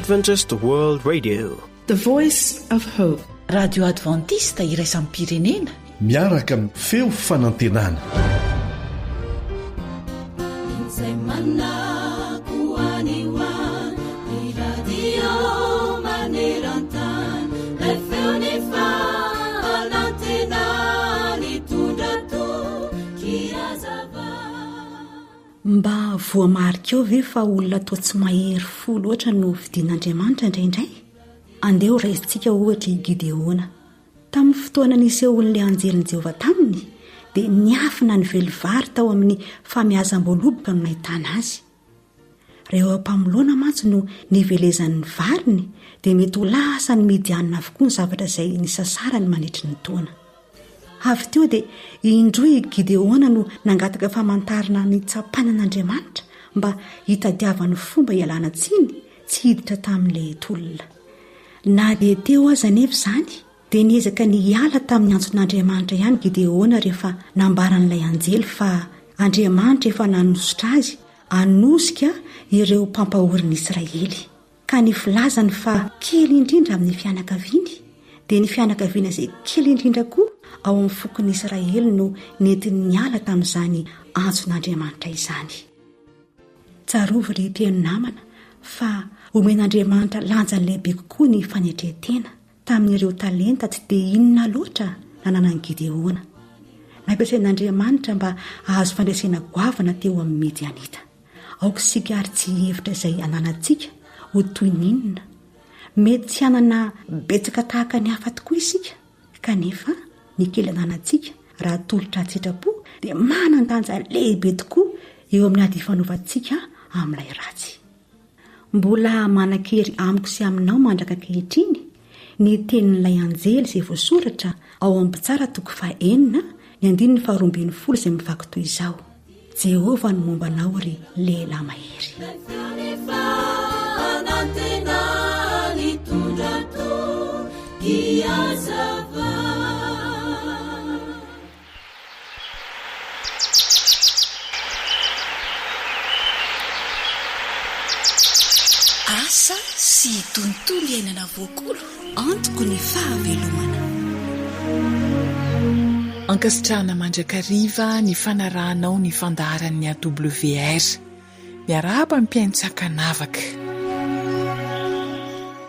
Adventist World Radio, the voice of hope. Radio Adventista iraisam pirenena, miaraka amin'ny feo fanantenana. Mba voamarika eo ve fa olona toa tsy mahery fo loatra no vidian'Andriamanitra indraindray? Andeha raisintsika ohatra i Gideona. Tamin'ny fotoana nisy olon'ilay anjelin'i Jehovah taminy, dia niafina ny velivary tao amin'ny famiazam-boaloboka no nahitana azy. Rehefa mpamolona mantsy no nivelezan'ny variny, dia mety ho lasa ny Midianina avokoa ny zavatra izay nisasarany mandritry ny taona. Avy teo dia indroy Gideona no nangataka famantarana ny tsapainan'Andriamanitra mba hitadiavany fomba ialana tsiny tsy hiditra tamin'ilay tolona. Na dia teo aza nefa izany dia niezaka ny hiala tamin'ny antson'Andriamanitra ihany Gideona rehefa nambaran'ilay anjely fa Andriamanitra efa nanositra azy hanosika ireo mpampahorin'ny Israely. Ka nifilazany fa kely indrindra amin'ny fianakaviany, dia ny fianakaviana izay kely indrindra koa ao amin'ny fokon'ny Israely no nentiny niala tamin'izany antson'Andriamanitra izany. Tsarovy ry teny namana fa omen'Andriamanitra lanjany lehibe kokoa ny fanetretena tamin'ireo talenta tsy dia inona loatra nananan'i Gideona. Nampiasain'Andriamanitra mba ahazo fandraisana goavana teo amin'ny Midianita. Aoka sika ary tsy hevitra izay ananantsika ho toy ninona. Mety tsy hanana betsaka tahaka ny hafa tokoa isika, kanefa ny kely ananantsika raha tolotra an-tsitrapo dia manan-danja lehibe tokoa eo amin'ny ady fanaovantsika amin'ilay ratsy. Mbola manan-kery amiko sy aminao mandraka ankehitriny ny tenin'ilay anjely izay voasoratra ao amin'ny Pitsara 9:9 ny 12 izay mivaky toy izao: Jehovah no mombanao ry lehilahy mahery. Asa sy tontolo iainana voakolo antoko ny fahavelomana. Ankasitrahana mandrakariva ny fanarahanao ny fandaharan'ny AWR miarahaba ny mpiaino-tsakanavaka.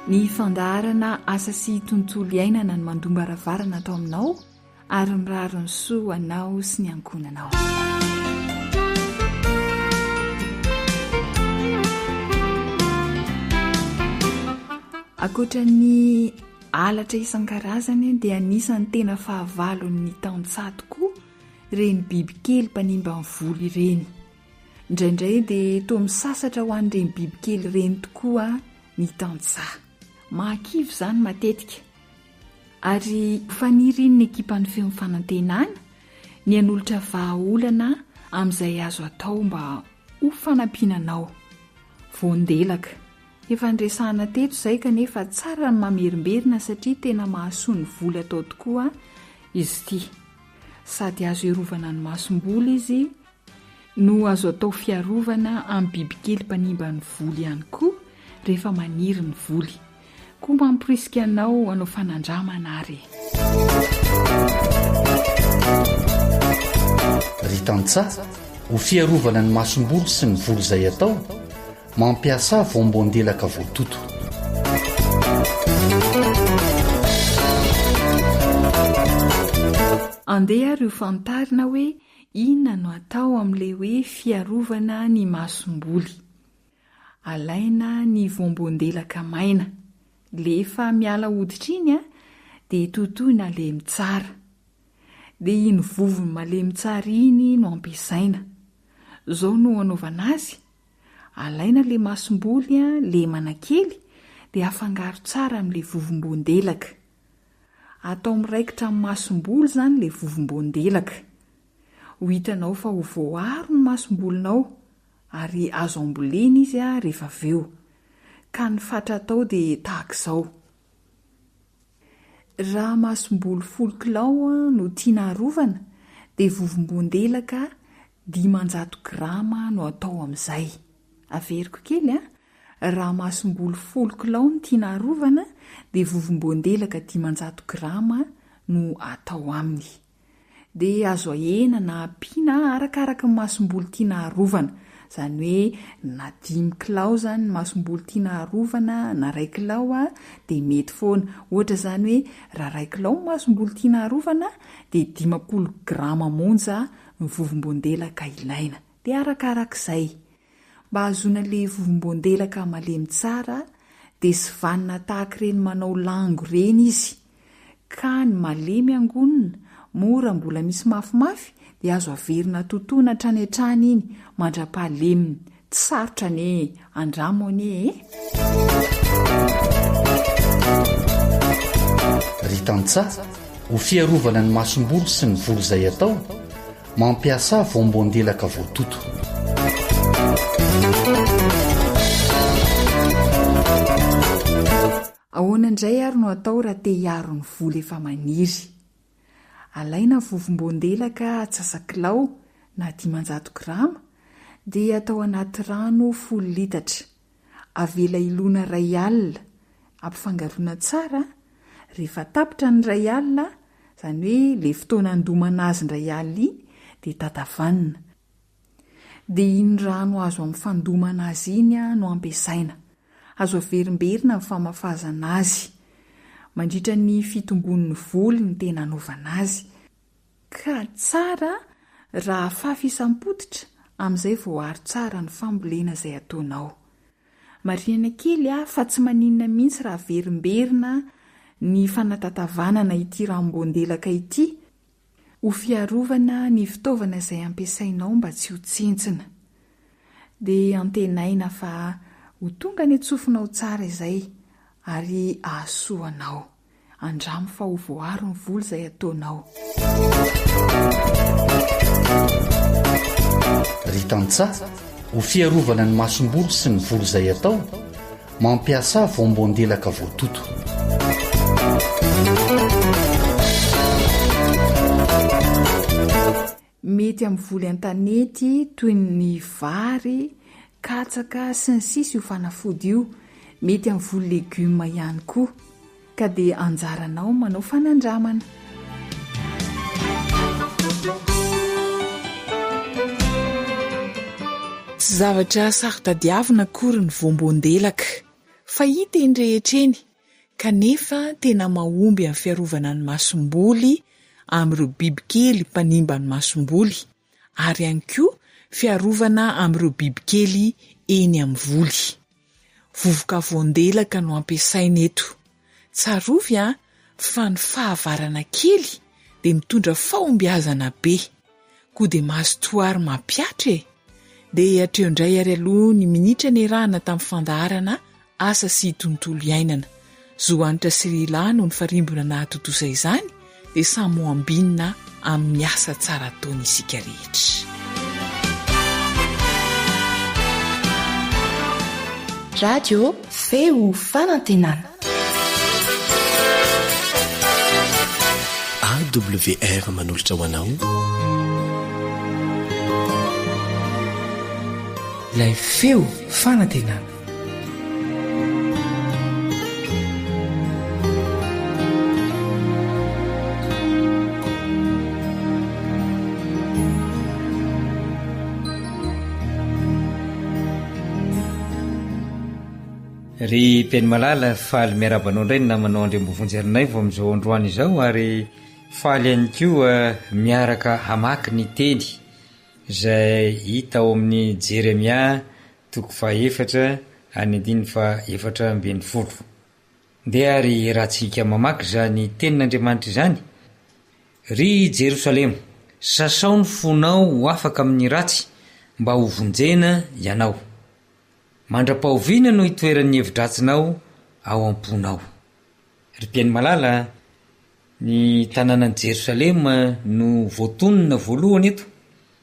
Ny fandaharana asa sy tontolo iainana ny mandomba ravarana atao aminao ary miraro ny soa anao sy ny ankonanao. Akoatra ny alatra isan-karazany dia anisan'ny tena fahavalon'ny taon-tsaha tokoa ireny bibikely mpanimba ny volo ireny. Indraindray dia toa misasatra ho an'ireny bibikely ireny tokoa ny taon-tsaha. Mahakivy izany matetika. Ary faniriny ny ekipan'ny feo fanantenana ny anolotra vahaolana amin'izay azo atao mba ho fanampinanao. Voandelaka. Efa ndresana teto izay kanefa tsara ny mamerimberina satria tena mahasoa ny voly atao tokoa izy ity. Sady azo iarovana ny masom-boly izy no azo atao fiarovana amin'ny bibikely mpanimba ny voly ihany koa rehefa maniry ny voly. Koa mampirisika anao anao fanandramana ary. Ry tantsaha ho fiarovana ny masom-boly sy ny voly izay atao, mampiasa voambondelaka voatoto. Andeha ary ho fantarina hoe inona no atao amin'ilay hoe fiarovana ny masom-boly. Alaina ny voambondelaka maina. Lefa miala hoditra iny dia totoina malemy tsara. Dia iny vovony malemy tsara iny no ampiasaina. Zao no anaovana azy. Alaina le masom-boly lemana kely dia afangaro tsara amin'ilay vovombondelaka. Atao miraikitra amin'ny masom-boly izany le vovombondelaka. Ho hitanao fa ho voaro ny masom-bolinao ary azo ambolena izy rehefa aveo. Ka ny fatra atao dia tahaka izao. Raha masom-boly 10 kilao no tiana harovana dia vovombondelaka 500 grama no atao amin'izay. Averiko kely raha masom-boly 10 kilao ny tiana arovana dia vovom-boandelaka 10 grama no atao aminy. Dia azo ahena na ampiana arakaraka ny masom-boly tiana arovana, izany hoe na 5 kilao zany ny masom-boly tiana arovana na 1 kilao dia mety foana. Ohatra izany hoe raha 1 kilao ny masom-boly tiana arovana dia 50 grama monja ny vovom-boandelaka ilaina. Dia arakarak'izay mba hahazoana le vovom-boandelaka malemy tsara dia sy vanina tahaka ireny manao lango ireny izy, ka ny malemy angonina mora mbola misy mafimafy dia azo averina totoina hatrany hatrany iny mandra-pahaleminy. Tsy sarotra ne andramony ry tantsa ho fiarovana ny masom-bolo sy ny volo izay atao, mampiasa voam-boandelaka voatoto. Ahoana indray ary no atao raha te hiaro ny volo efa maniry? Alaina vovom-boandelaka atsasakilao na 500 grama dia atao anaty rano 10 litatra, avela ilona 2 alina, ampifangaroana tsara. Rehefa tapitra ny 2 alina, izany hoe le fotoana andomana azy 2 alina iny, dia tatavanina. Dia iny rano azo amin'ny fandomana azy iny no ampiasaina. Azo averimberina amin'ny famafazana azy. Mandritra ny fitombon'ny volo ny tena anaovana azy. Ka tsara raha fafy isam-potitra, amin'izay voaharo tsara ny fambolena izay ataonao. Marinana kely fa tsy maninona mihitsy raha averimberina ny fanatatavanana ity ranom-boandelaka ity, ho fiarovana ny fitaovana izay ampiasainao mba tsy ho tsentsina. Dia antenaina fa ho tonga ny atsofinao tsara izay ary ahasoanao. Andramo fa ho voaharo ny volo izay ataonao. Ry tantsa ho fiarovana ny masom-bolo sy ny volo izay atao, mampiasa voam-boandelaka voatoto. Mety amin'ny voly an-tanety toy ny vary, katsaka sy ny sisa io fanafody io. Mety amin'ny voly legioma ihany koa, ka dia anjaranao manao fanandramana. Tsy zavatra sarotra-diavina akory ny voam-boandelaka, fa hita eny rehetra eny, kanefa tena mahomby amin'ny fiarovana ny masom-boly amin'ireo bibikely mpanimba ny masom-boly, ary ihany koa fiarovana amin'ireo bibikely eny amin'ny voly. Vovoka voandelaka no ampiasaina eto. Tsarovy fa ny fahavarana kely dia mitondra fahombiazana be, koa dia mahasotoary mampiatra e. Dia hatreo indray ary aloha ny minitra niarahana tamin'ny fandaharana asa sy tontolo iainana. Zoanitra Sirila no ny farimbona nahatotosa izany, dia samy ho ambinina amin'ny asa tsara ataony isika rehetra. Radio feo fanantenana. AWR manolotra ho anao ilay feo fanantenana. Ry Peny Malala, faly miarabanao indray ny namanao andrem-bovonjerinay vo amin'izao androany izao, ary faly ihany koa miaraka hamaky ny teny izay hita ao amin'ny Jeremia 4:4-7. Dia ary rahantsika mamaky izany tenin'Andriamanitra izany: ry Jerosalema, sasao ny fonao ho afaka amin'ny ratsy mba ho vonjena ianao. Mandra-pahoviana no hitoeran'ny hevindratsinao ao am-ponao. Ry Peny Malala, ny tanànan'i Jerosalema no voatonona voalohany eto,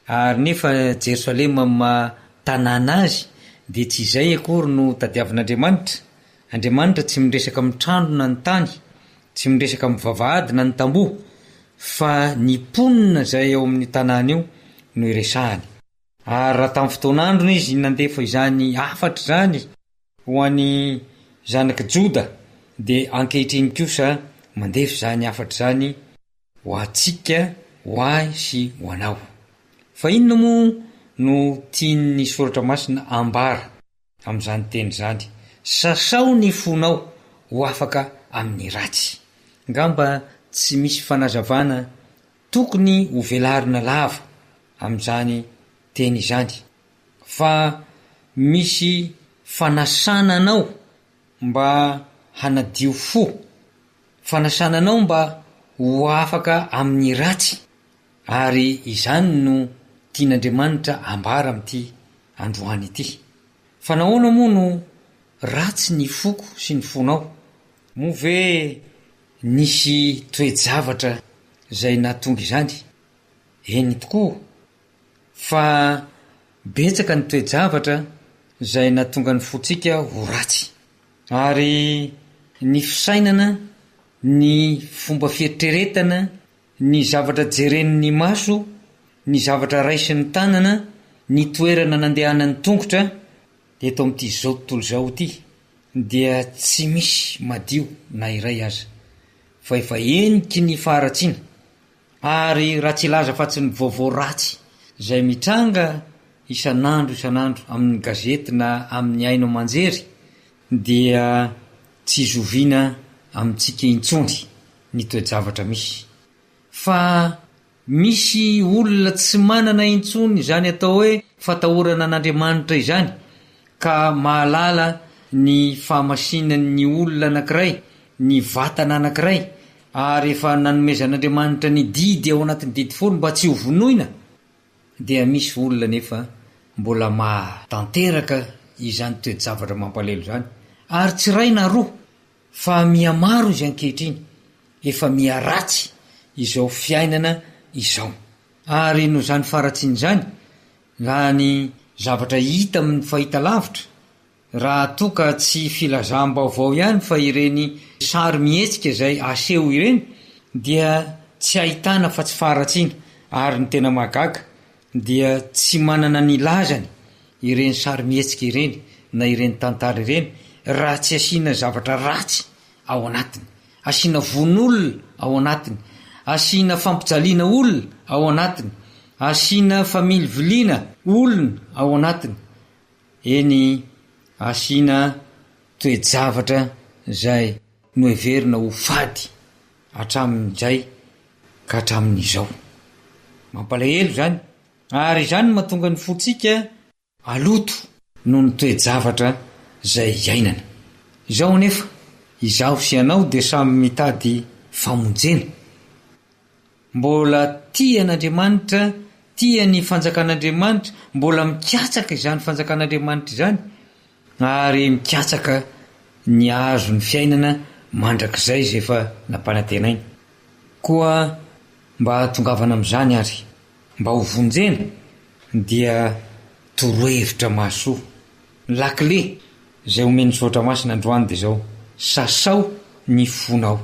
ary nefa Jerosalema tanàna azy dia tsy izay akory no tadiavin'Andriamanitra. Andriamanitra tsy miresaka amin'ny trandro na ny tany, tsy miresaka amin'ny vavahady na ny tamboho, fa ny mponina izay ao amin'ny tanàna io no iresahany. Ary raha tamin'ny fotoan'androny izy nandefa izany afatra izany, ho an'ny zanaky joda dia ankehitriny kosa mandefy zany afatra zany ho atsika ho ahy sy ho anao. Fa inona moa no tiany soratra masina ambara amin'izany teny zany? Sasao ny fonao ho afaka amin'ny ratsy. Ngamba tsy misy fanazavana tokony ho velarina lava amin'izany teny izany, fa misy fanasana anao mba hanadio fo, fanasana anao mba ho afaka amin'ny ratsy, ary izany no tian'Andriamanitra ambara amin'ity androany ity. Fa nahoana moa no ratsy ny foko sy ny fonao? Moa ve nisy toe-javatra zay nahatonga izany? Eny tokoa, fa betsaka ny toe-javatra zay nahatonga ny fotsika ho ratsy, ary ny fisainana, ny fomba fieritreretana, ny zavatra jeren'ny maso, ny zavatra raisin'ny tanana, ny toerana nandehanan'ny tongotra, eto amin'ity zao tontolo zao ity dia tsy misy madio na iray aza, fa efa eniky ny faharatsiana. Ary raha tsy laza fa tsy ny vaovao ratsy zay mitranga isan'andro amin'ny gazety na amin'ny aino manjery, dia tsy zoviana amintsika intsony ny toe-javatra misy. Fa misy olona tsy manana intsony zany atao hoe fatahorana an'Andriamanitra izany, ka mahalala ny fahamasinan'ny olona anankiray, ny vatana anankiray, ary efa nanomezan'Andriamanitra ny didy ao anatin'ny didy folo mba tsy ho vonoina, dia misy olona nefa mbola mahatanteraka izany toe-javatra mampalelo zany, ary tsy ray na roa fa mihamaro izy ankehitriny, efa miharatsy izao fiainana izao. Ary no zany faratsiny zany, raha ny zavatra hita amin'ny fahita lavitra, raha toka tsy filazam-baovao ihany fa ireny sary mihetsika zay aseho ireny, dia tsy ahitana fa tsy faratsiana. Ary ny tena mahagaga dia tsy manana ny lazany ireny sary mihetsika ireny na ireny tantara ireny raha tsy asiana zavatra ratsy ao anatiny, asiana von'olona ao anatiny, asiana fampijaliana olona ao anatiny, asiana familiviliana olona ao anatiny, eny asiana toe-javatra zay no heverina ho fady hatramin'izay ka hatramin'izao. Mampalahelo zany, ary izany mahatonga ny fotsika aloto noho ny toe-javatra zay iainana. Izao anefa izaho sy anao dia samy mitady famonjena. Mbola tia an'Andriamanitra, tia ny fanjakan'Andriamanitra, mbola mikatsaka izany fanjakan'Andriamanitra izany, ary mikatsaka ny azo ny fiainana mandrakizay zay efa nampanantenainy. Koa mba tongavana amin'izany ary mba ho vonjena, dia torohevitra mahasoa, lakile zay omeny soratra masina androany dia zao: sasao ny fonao.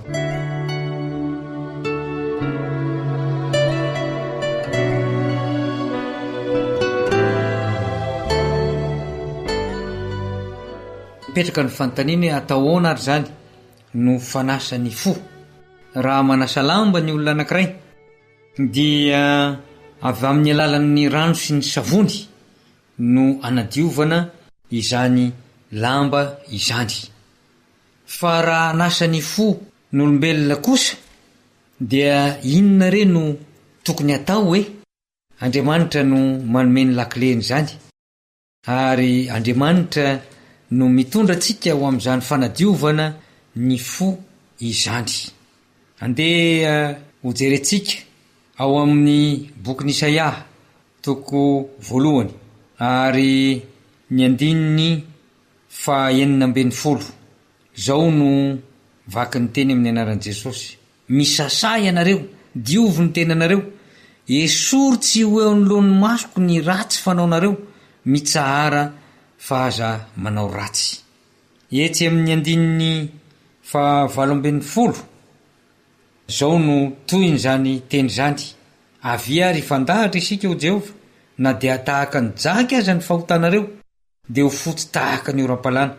Petraka ny fanontaniana hoe atahoana ary zany no fanasa ny fo? Raha manasa lamba ny olona anankiray, dia avy amin'ny alalan'ny rano sy ny savony no anadiovana izany lamba izany. Fa raha anasa ny fo n'olombelona kosa, dia inona re no tokony atao? Hoe Andriamanitra no manome ny lakileny zany, ary Andriamanitra no mitondra antsika ho amin'izany fanadiovana ny fo izany. Andeha ho jerentsika ao amin'ny bokin'i Isaia toko 1 ary ny 9:40. Zao no vaky ny teny amin'ny anaran'i Jesosy: misasay ianareo, diovy ny tenanareo, esory tsy ho eo anoloan'ny masoko ny ratsy fanaonareo, mitsahara fa aza manao ratsy. Etsy amin'ny 9:40 zao no toy zany teny zany: avy ary fandahatra isika o Jehova, na dia tahaka ny jaky aza ny fahotanareo, dia ho fotsy tahaka ny oram-palana.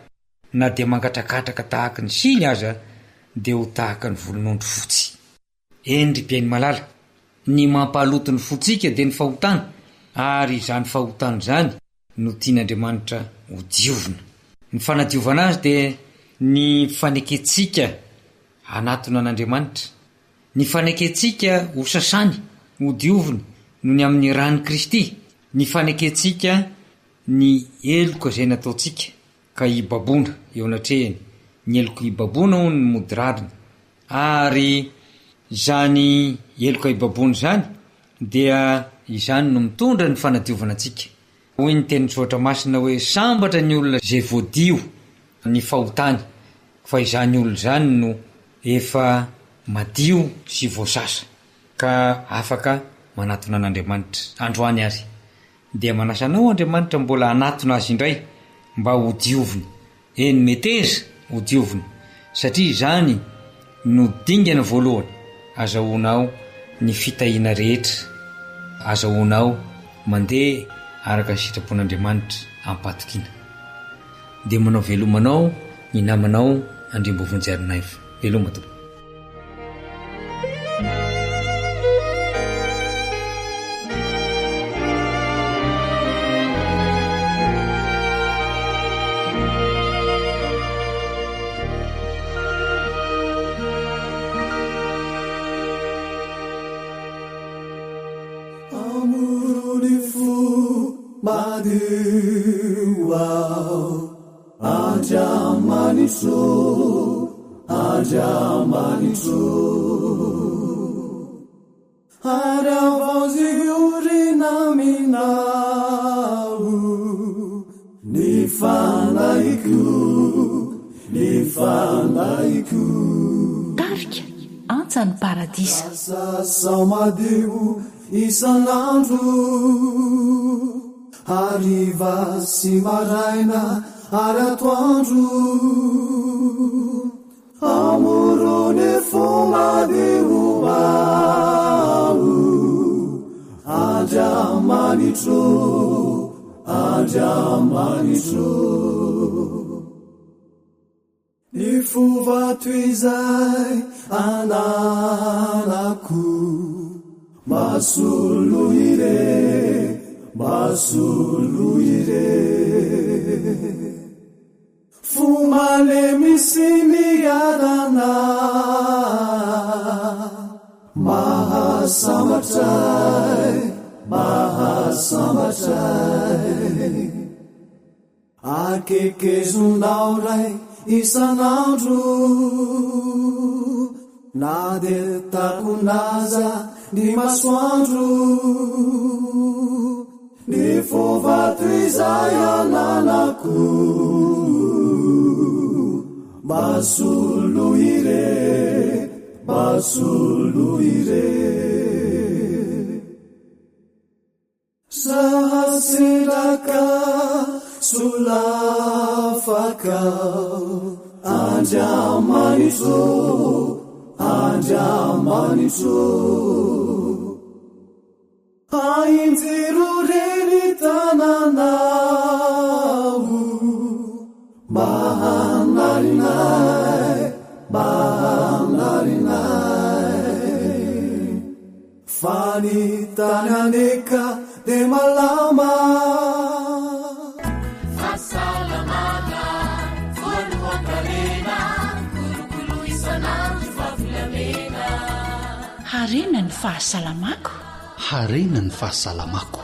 na dia mangatrakatraka tahaka ny siny aza dia ho tahaka ny volon'ondry fotsy. Endry mpiainy malala, ny mampahaloto ny fotsika dia ny fahotana, ary izany fahotana izany no tian'Andriamanitra ho diovina. Ny fanadiovana azy dia ny faneketsika anatona an'Andriamanitra, ny faneketsika ho sasany ho diovina noho ny amin'ny rany Kristy, ny faneketsika ny eloka izay nataontsika ka hibaboana eo anatrehany, ny eloka hibaboana ho ny modirariny, ary izany eloka hibaboana izany dia izany no mitondra ny fanadiovana antsika. Hoy ny tenin'ny Zoatra Masina hoe sambatra ny olona izay voadio ny fahotany, fa izany olona izany no efa madio sy voasasa ka afaka manatona an'Andriamanitra. Androany ary dia manasanao Andriamanitra mbola anatona azy indray mba ho diovina, eny meteza ho diovina, satria izany no dingana voalohany azahoanao ny fitahiana rehetra, azahoanao mandeha araka ny sitrapon'Andriamanitra ampatokiana. Dia manao velomanao ny namanao Andriambovonjy-Arinaivo. Veloma tompoko. Tarika antsa ny paradisa. Samadeu isanandro hariva sy maraina ary atoandro amorony fomadeu ao andriamanitro ny fovato izay ananako masolo ire fomale misy miarana mahasambatray akekezonao ray isanandro na de takonaza ny masoandro ny fovato izay ananako masolo ire sahaseraka solafaka andriamanitro ainjiro reny tananao mahanarinay fanitany aneka de malama harena ny fahasalamako. Harena ny fahasalamako.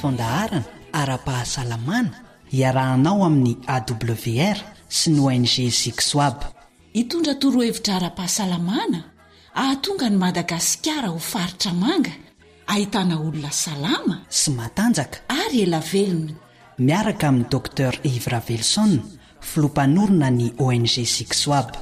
Fondaharana ara-pahasalamana iarahanao amin'ny AWR sy ny ONG Sixwab. Hitondra torohevitra ara-pahasalamana ahatonga ny Madagasikara ho faritra manga, ahitana olona salama sy matanjaka ary ela velona. Miaraka amin'ny Dr Ivra Velson, filompanorona ny ONG Sixwab.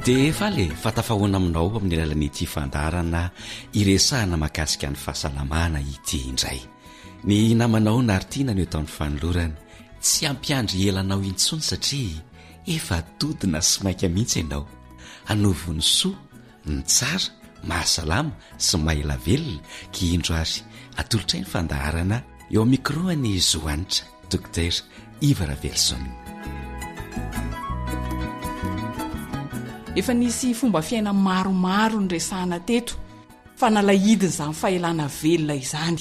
dia efa le fatafahoana aminao amin'ny alalan'ity fandarana iresahana mahakasika ny fahasalamana ity indray. Ny namanao naritiana ny eto amin'ny fanolorana tsy ampiandry elanao intsony satria efa todina sy maika mihitsy ianao. Hanovony soa ny tsara mahasalama sy maela velona kiindro azy atolotra ny fandaharana eo mikroany zoanitra dokter Ivar Velson. Efa nisy fomba fiaina maromaro nyresahana teto fa nalahidiny izany fahelana velona izany.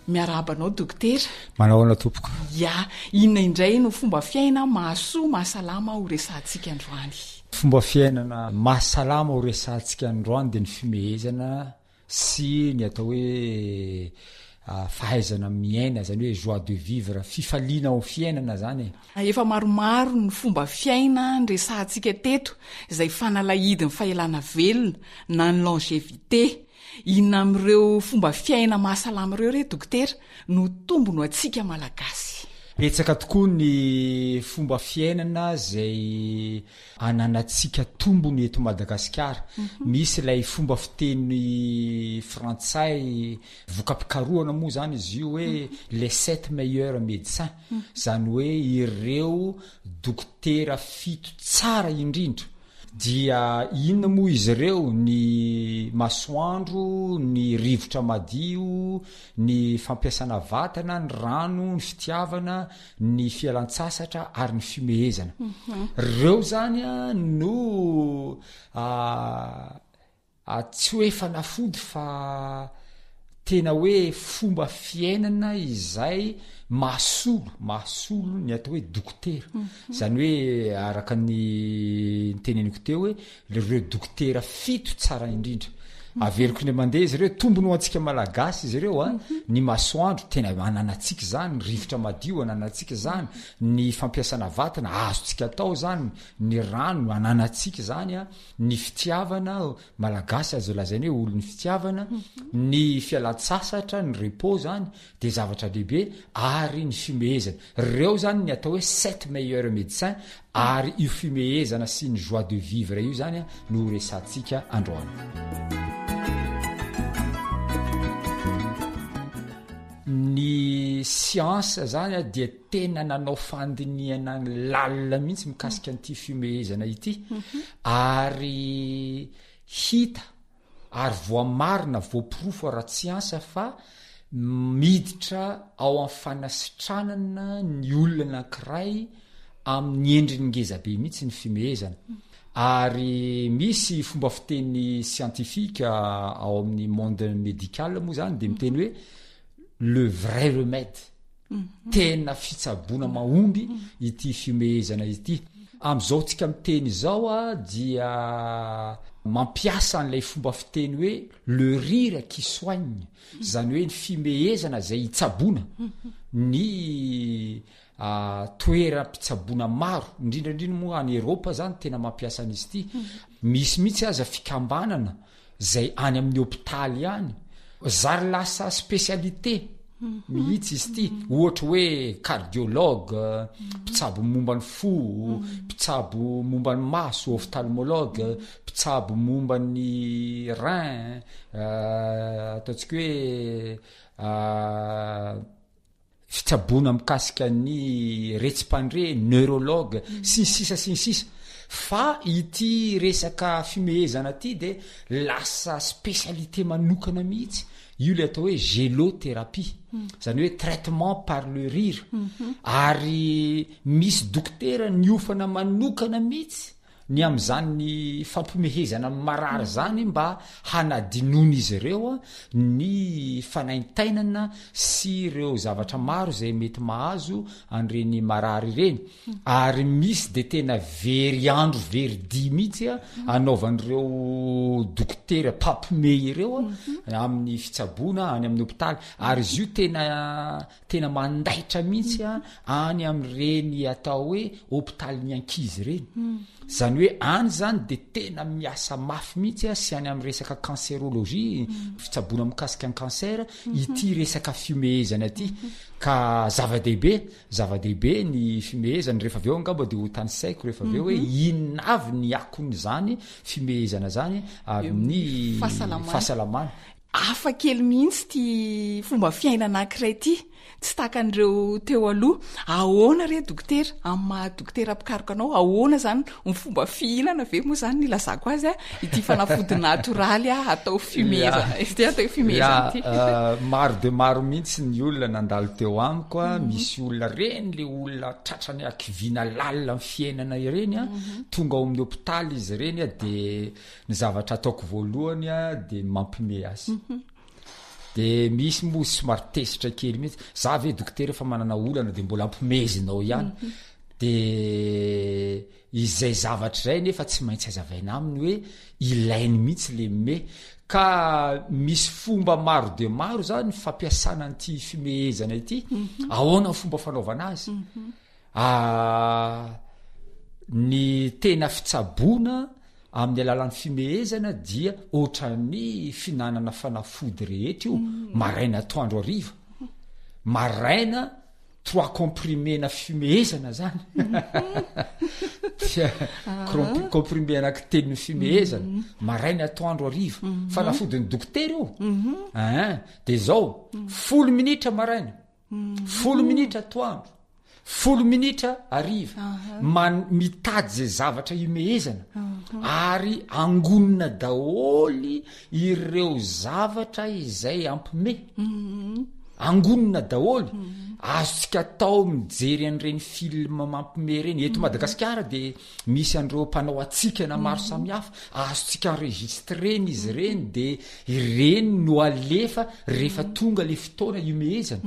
Miarabanao dokotera. Manahoana tompoko? Ya, inona indray no fomba fiaina mahasoa mahasalama ho resahantsika androany? Fomba fiainana mahasalama ho resahantsika androany dia ny fimehezana sy ny atao hoe fahaizana miaina, zany hoe joie de vivre, fifaliana ao fiainana zany. Efa maromaro ny fomba fiaina nyresahantsika teto izay fanalahidiny fahelana velona na ny longévité. Inona amin'ireo fomba fiaina mahasalama ireo re dokotera no tombony antsika malagasy? Etsaka tokoa ny fomba fiainana izay ananantsika tombony eto Madagasikara. Misy ilay fomba fiteny frantsay vokapikarohana moa zany izy io hoe les 7 meilleurs médecins, zany hoe ireo dokotera 7 tsara indrindra. Dia inona moa izy ireo? Ny masoandro, ny rivotra madio, ny fampiasana vatana, ny rano, ny fitiavana, ny fialan-tsasatra ary ny fimehezana. Reo zany no tsy hoe fanafody fa tena hoe fomba fiainana izay mahasolo ny atao hoe dokotera. Zany hoe araka ny teneniko teo hoe ireo dokotera 7 tsara indrindra. Averiko ny mandeha izy ireo tombony ho antsika malagasy izy ireo ny masoandro tena ananantsika zany, ny rivotra madio ananantsika zany, ny fampiasana vatana azontsika atao zany, ny rano ananantsika zany, ny fitiavana malagasy azo lazainy hoe olo ny fitiavana, ny fialan-tsasatra, ny repos zany de zavatra lehibe, ary ny fimehezana. Reo zany ny atao hoe 7 meilleurs médecins, ary io fimehezana sy ny joie de vivre io zany no resantsika androany. Ny siansa zany dia tena nanao fandiniana lalina mihitsy mikasika an'ity fimehezana ity, ary hita ary voamarina voapirofo ara-tsiansa fa miditra ao amin'ny fanasitranana ny olona anankiray amin'ny endriny ngezabe mihitsy ny fimehezana. Ary misy fomba fiteny scientifique ao amin'ny monde médical moa zany de miteny hoe le vrai remède, tena fitsaboana mahomby ity fimehezana ity. Am'izao tsika miteny izao dia mampiasa an'ilay fomba fiteny hoe le rire qui soigne, zany hoe ny fimehezana zay itsaboana ny toeram-pitsaboana maro, indrindrandrindra moa any Eropa zany tena mampiasa an'izy ity. Misy mihitsy aza fikambanana zay any amin'ny hôpitaly any zary lasa spécialité mihitsy izy ity, ohatra hoe cardiologue, mpitsabo momba ny fo, mpitsabo momba ny maso, ophtalmologue, mpitsabo momba ny rein, ataontsika hoe fitsaboana mikasika ny retsim-pandre, neurologue, sy ny sisa. Fa ity resaka fimehezana ity de lasa spécialité manokana mihitsy. Io le atao hoe gélothérapie, zany hoe traitement par le rire. Ary misy dokotera niofana manokana mihitsy ny am'izany ny fampimehezana marary zany mba hanadinoana izy ireo ny fanaintainana sy ireo zavatra maro zay mety mahazo an'ireny marary ireny. Ary misy de tena very andro very dia mihitsy anaovan'ireo dokotera pampimey ireo amin'ny fitsaboana any amin'ny hôpitaly. Ary izy io tena mandaitra mihitsy any amin'ireny atao hoe hôpitaly ny ankizy ireny. Zany hoe any zany de tena miasa mafy mihitsy sy any amin'ny resaka cancérologie, fitsaboana mikasika ny cancer, ity resaka fimehezana ity. Ka zava-dehibe ny fimehezana. Rehefa aveo angamba de ho tany saiko rehefa aveo hoe inona avy ny akony zany fimehezana zany amin'ny fahasalamana. Afa kely mihitsy ty fomba fiaina anankiray ity tsy takan'ireo teo aloha ahoana re dokotera amin'ny maha dokotera mpikaroka anao ahoana zany ny fomba fihinana ve moa zany nylazako azy a ity fanafody natoraly a atao fumezana izy atao fumezana ity maro de maro mihitsy ny olona nandalo teo amiko a misy olona reny le olona tratrany akivina lalina amin'ny fiainana ireny a tonga ao amin'ny hôpitaly izy ireny a de ny zavatra ataoko voalohany a de mampime azy de misy mosy somary tesitra kely mihitsy za ve dokotera efa manana olana de mbola ampimezinao ihany de izay zavatra zay nefa tsy maintsy azavaina aminy hoe ilainy mihitsy le me ka misy fomba maro de maro zany ny fampiasana an'ity fimehezana ity ahoana ny fomba fanaovana azy ny tena fitsaboana amin'ny alalan'ny fimehezana dia ohatrany finanana fanafody rehetra io maraina atoandro ariva maraina 3 comprimena fimehezana zany comprimé anaky telin'ny fimehezana maraina atoandro ariva fanafodiny dokotera io de zao 10 minitra maraina 10 minitra atoandro 10 minitra ariva mitady zay zavatra imehezana ary angonina daholy ireo zavatra izay ampime angonina daholy azotsika atao mijery an'ireny film mampime reny eto Madagasikara de misy an'ireo mpanao atsikana maro samihafa azotsika enregistreny izy reny de ireny no alefa rehefa tonga le fotoana imehezana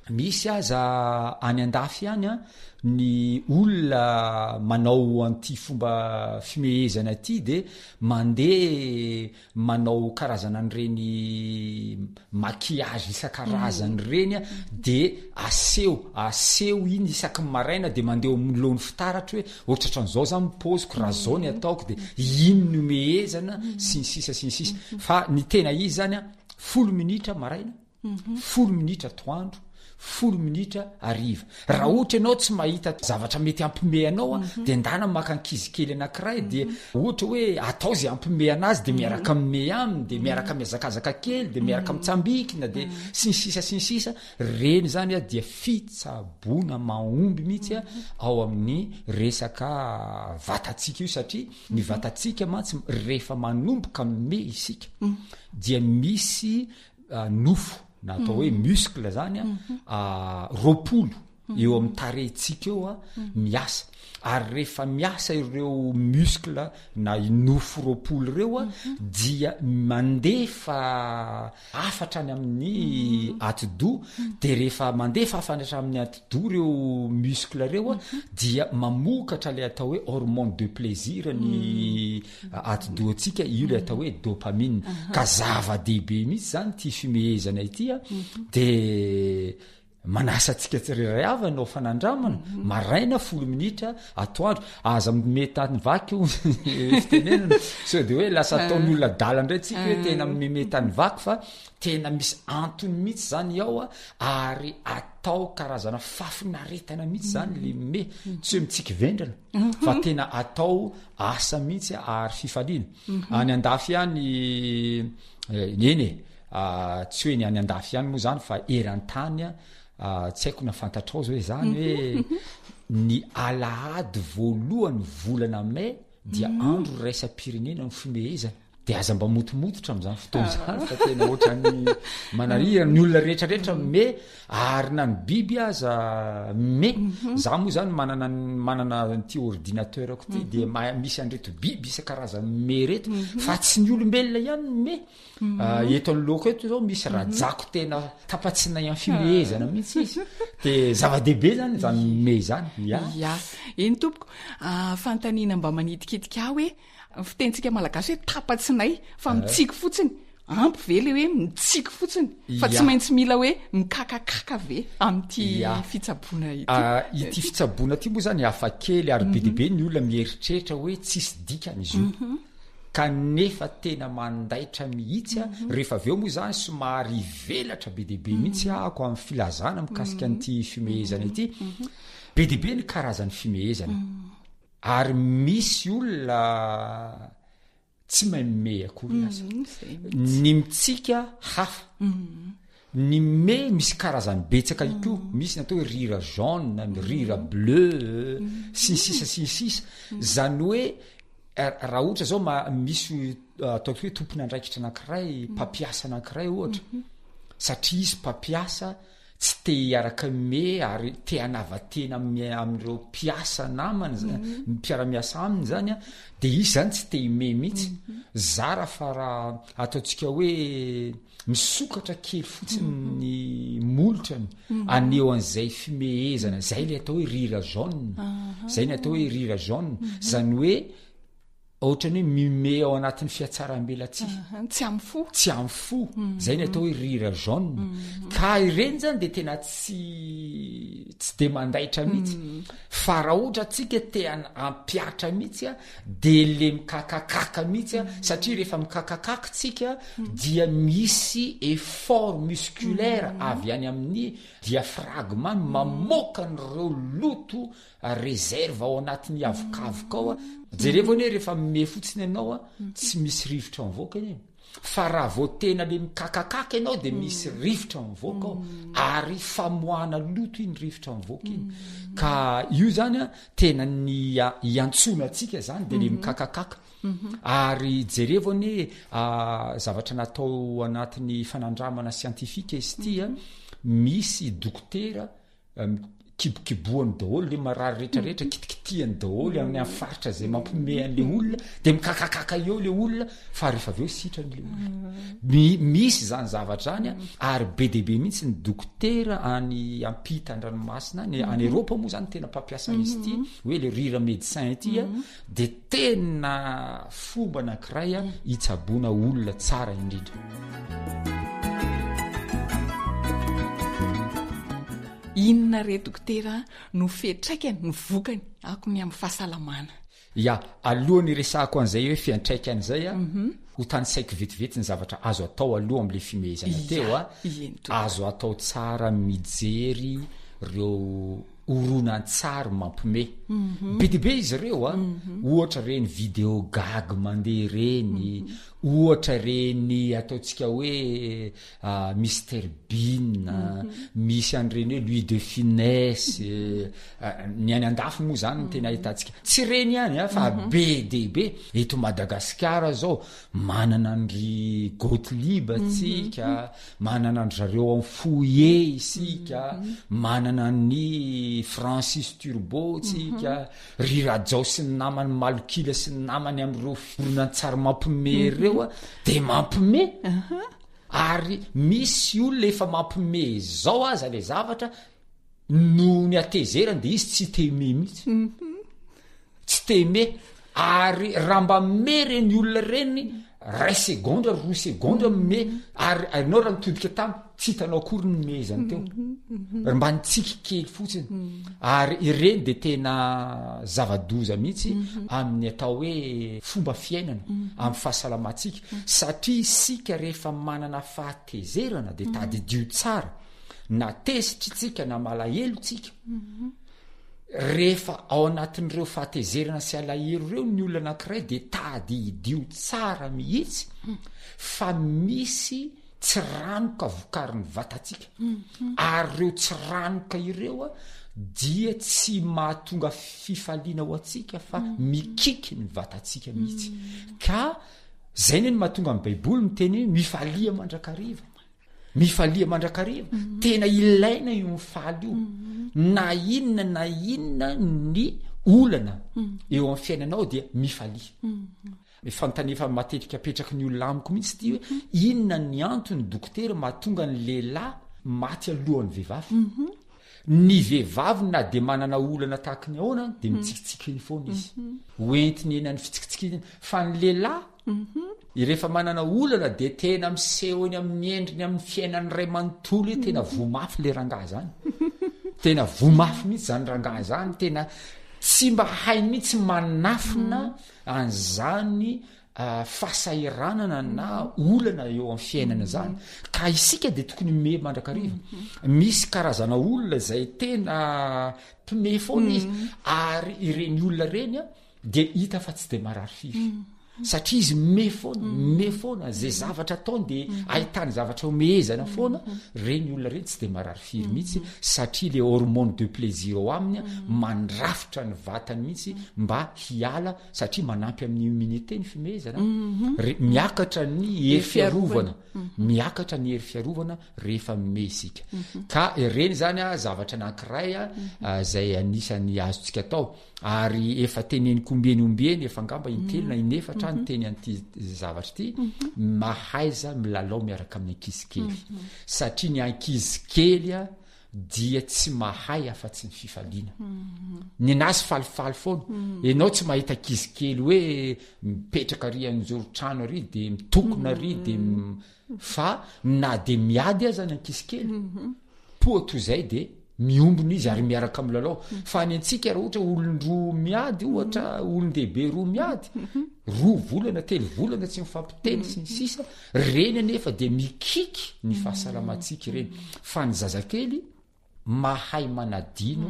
misy aza any andafy ihany a ny olona manao an'ity fomba fimehezana ity de mandeha manao karazana an'ireny maquillage isan-karazany reny a de aseho iny isaky maraina de mandeha milohan'ny fitaratra hoe ohatratran'izao zany mipoziko raha zao ny ataoko de iny no mehezana sy ny sisa fa ny tena izy zany a 10 minitra maraina 10 minitra atoandro 10 minitra ariva raha ohatra ianao tsy mahita zavatra mety ampime anao de ndana maka ankizy kely anankiray de ohatra hoe atao zay ampime anazy de miaraka mime aminy de miaraka miazakazaka kely de miaraka mitsambikina de sy ny sisa reny zany a dia fitsaboana mahomby mihitsy a ao amin'ny resaka vatatsika io satria ny vatatsika mantsy rehefa manomboka mime isika dia misy nofo na atao hoe muscle zany a roapolo eo amin'ny tarehintsika eo a miasa ary rehefa miasa ireo muscle na nofo roapolo ireo a dia mandefa afatrany amin'ny atidoha de rehefa mandefa afatra amin'ny atidoha ireo muscle ireo a dia mamokatra le atao hoe hormone de plaisir ny atidoha atsika io le atao hoe dopamine ka zava-dehibe mihitsy zany ty fimehezana ity a de manasa atsika tsirairay avy anao fanandramana maraina 10 minitra atoandro aza metany vaky io fitenenana so de hoe lasa ataon'olona dala ndray tsika hoe tena metany vaky fa tena misy antony mihitsy zany ao a ary atao karazana fafinaretana mihitsy zany le me tsy hoe mitsika vendrana fa tena atao asa mihitsy ary fifaliana any andafy ihany neny tsy hoe ny any andafy ihany moa zany fa eran-tany tsy haiko na fantatrao zao hoe zany hoe ny alahady voalohany volana may dia andro raisam-pirenena ny fimehezana de aza mba motomototra am'izany fotoana zany fa tena ohatrany manarira ny olona rehetrarehetra me ary na ny biby aza me za moa zany manana ty ordinateurako ty de misy an'reto biby isan-karazany me reto fa tsy ny olombelona ihany me eto an'loko eto zao misy rajako tena tapatsinay amin'ny fimehezana mihitsy izy de zava-dehibe zany zany me zany ya eny tompoko fantanina mba manitikitika hoe fitentsika malagasy hoe tapatsinay fa mitsiky fotsiny ampy ve le hoe mitsiky fotsiny fa tsy maintsy mila hoe mikakakaka ve amin'ity fitsaboana ity fitsaboana ty moa zany hafa kely ary be dehibe ny olona mieritreritra hoe tsisy dikany izy io kanefa tena mandaitra mihitsy a rehefa aveo moa zany somary velatra be dehibe mihitsy ako amin'ny filazana mikasika an'ity fimehezana ity be dehibe ny karazany fimehezana ary misy olona tsy mahay mime akory azy ny mitsika hafa ny me misy karazany betsaka iko misy natao hoe rira jaune rira bleu sisisa zany hoe raha ohatra zao misy ataoko hoe tompony andraikitra anankiray mpampiasa anankiray ohatra satria izy mpampiasa tsy te hiaraka me ary te hanavatena amin'ireo mpiasa namany mpiara-miasa aminy zany a de izy zany tsy te hime mihitsy zara fa raha ataontsika hoe misokatra kely fotsiny ny molotrany aneo an'izay fimehezana zay le atao hoe rira jaune zay ny atao hoe rira jaune zany hoe ohatrany hoe mime ao anatin'ny fiatsaram-belatsika tsy am fo zay ny atao hoe rira jaune ka ireny zany de tena tsy de mandaitra mihitsy fa raha ohatra atsika te ampiatra mihitsy a de le mikakakaka mihitsy a satria rehefa mikakakaka tsika dia misy effort musculaire avy any amin'ny diaphragme mamoaka an'ireo loto réserve ao anatin'ny avokavoka ao a jerevony hoe rehefa mime fotsiny ianao a tsy misy rivotra mivoaka eny fa raha vo tena le mikakakaka ianao de misy rivotra mivoaka ao ary famoahana loto iny rivotra mivoaka iny ka io zany a tena ny iantsona atsika zany de le mikakakaka ary jerevony zavatra natao anatin'ny fanandramana sientifika izy ty a misy dokotera kibokiboany daholo le marary rehetrarehetra kitikitiany daholo amin'ny afaritra zay mampome an'le olona de mikakakaka eo le olona fa rehefa aveo sitran'le olona misy zany zavatra zany ary be deaibe mihitsy ny dokotera any ampita andranomasina any Eropa moa zany tena mpampiasan'izy ty hoe le rira médecin ity a de tena fomba anankiray a hitsaboana olona tsara indrindra. Inona re dokotera no fiantraikany no vokany ako ny amin'ny fahasalamana? Ya, alohany resahako an'izay hoe fiantraikany zay a ho tany saiko vetivety ny zavatra azo atao aloha am'le fimehezana teo a azo atao tsara mijery reo oronan-tsary mampime be dibe izy ireo a ohatra reny video gag mandeha reny ohatra reny ataontsika hoe Mr Bean misy an'ireny hoe Louis de Funès ny any andafy moa zany tena ahitantsika tsy reny ihany fa be dibe eto Madagasikara zao manana andry Gottlieb atsika manana andry zareo en Fouillé isika manana ny Francis Turbo tsika Rirajao sy ny namany Malokila sy ny namany am'ireo oronan-tsary mampime reo de mampime ary misy olona efa mampime zao aza le zavatra no ny atezerany de izy tsy teme mihitsy tsy teme ary raha mba me reny olona reny ray segondra roa segondra me ary anao raha mitodika tamy tsy hitanao akory ny mezany teo mba nitsiky kely fotsiny ary ireny de tena zava-doza mihitsy amin'ny atao hoe fomba fiainana amin'ny fahasalamatsika satria isika rehefa manana fahatezerana de tadidio tsara na tesitra itsika na malahelo tsika rehefa ao anatin'ireo fahatezerana sy alahelo reo ny olona anankiray de tadidio tsara mihitsy fa misy tsy ranoka vokariny vatatsika ary reo tsy ranoka ireo a dia tsy mahatonga fifaliana ho atsika fa mikiky ny vatatsika mihitsy ka zay ny mahatonga amin'ny baiboly miteny hoe mifalia mandrakariva tena ilaina io mifaly io na inona ny olana eo amin'ny fiainanao dia mifalia fantanefa matetika apetraky ny olona amiko mihitsy ty hoe inona ny antony dokotera mahatonga ny lehilahy maty alohan'ny vehivavy ny vehivavy na de manana olana tahaka ny ahoana de mitsikitsikiny foana izy hoentiny eny any fitsikitsikiny fa ny lehilahy rehefa manana olana de tena miseho eny amin'ny endriny amin'ny fiainany ray manontolo hoe tena vomafy le rangahy zany tena vomafy mihitsy zany rangahy zany tena tsy mba hay mihitsy manafina an'izany fahasairanana na olana eo amin'ny fiainana zany ka isika de tokony me mandrakariva misy karazana olona zay tena pime foana izy ary ireny olona reny a de hita fa tsy de marary firy satria izy me foana zay zavatra ataony de ahitany zavatra omehezana foana reny olona reny tsy de marary firy mihitsy satria le hormone de plaisir ao aminy mandrafitra ny vatany mihitsy mba hiala satria manampy amin'ny immunité ny fimehezana miakatra ny hery fiarovana rehefa mihesika ka reny zany a zavatra anankiray zay anisan'ny azontsika atao ary efa teneny kombeniombeny efa ngamba intelo na inefatra ny teny an'ity zavatra ity mahaiza milalao miaraka amin'ny ankizy kely satria ny ankizy kely a dia tsy mahay afa-tsy ny fifaliana ny anazy falifaly foana ianao tsy mahita ankizy kely hoe mipetraka ry an'zoro-trano ary de mitokona ry de fa na de miady aza ny ankizy kely poa toy zay de miombona izy ary miaraka milalao fa ny antsika raha ohatra olon-droa miady ohatra olon-dehibe roa miady roa volana telo volana tsy mifampiteny sy ny sisa reny anefa de mikiky ny fahasalamantsika reny fa ny zazakely mahay manadino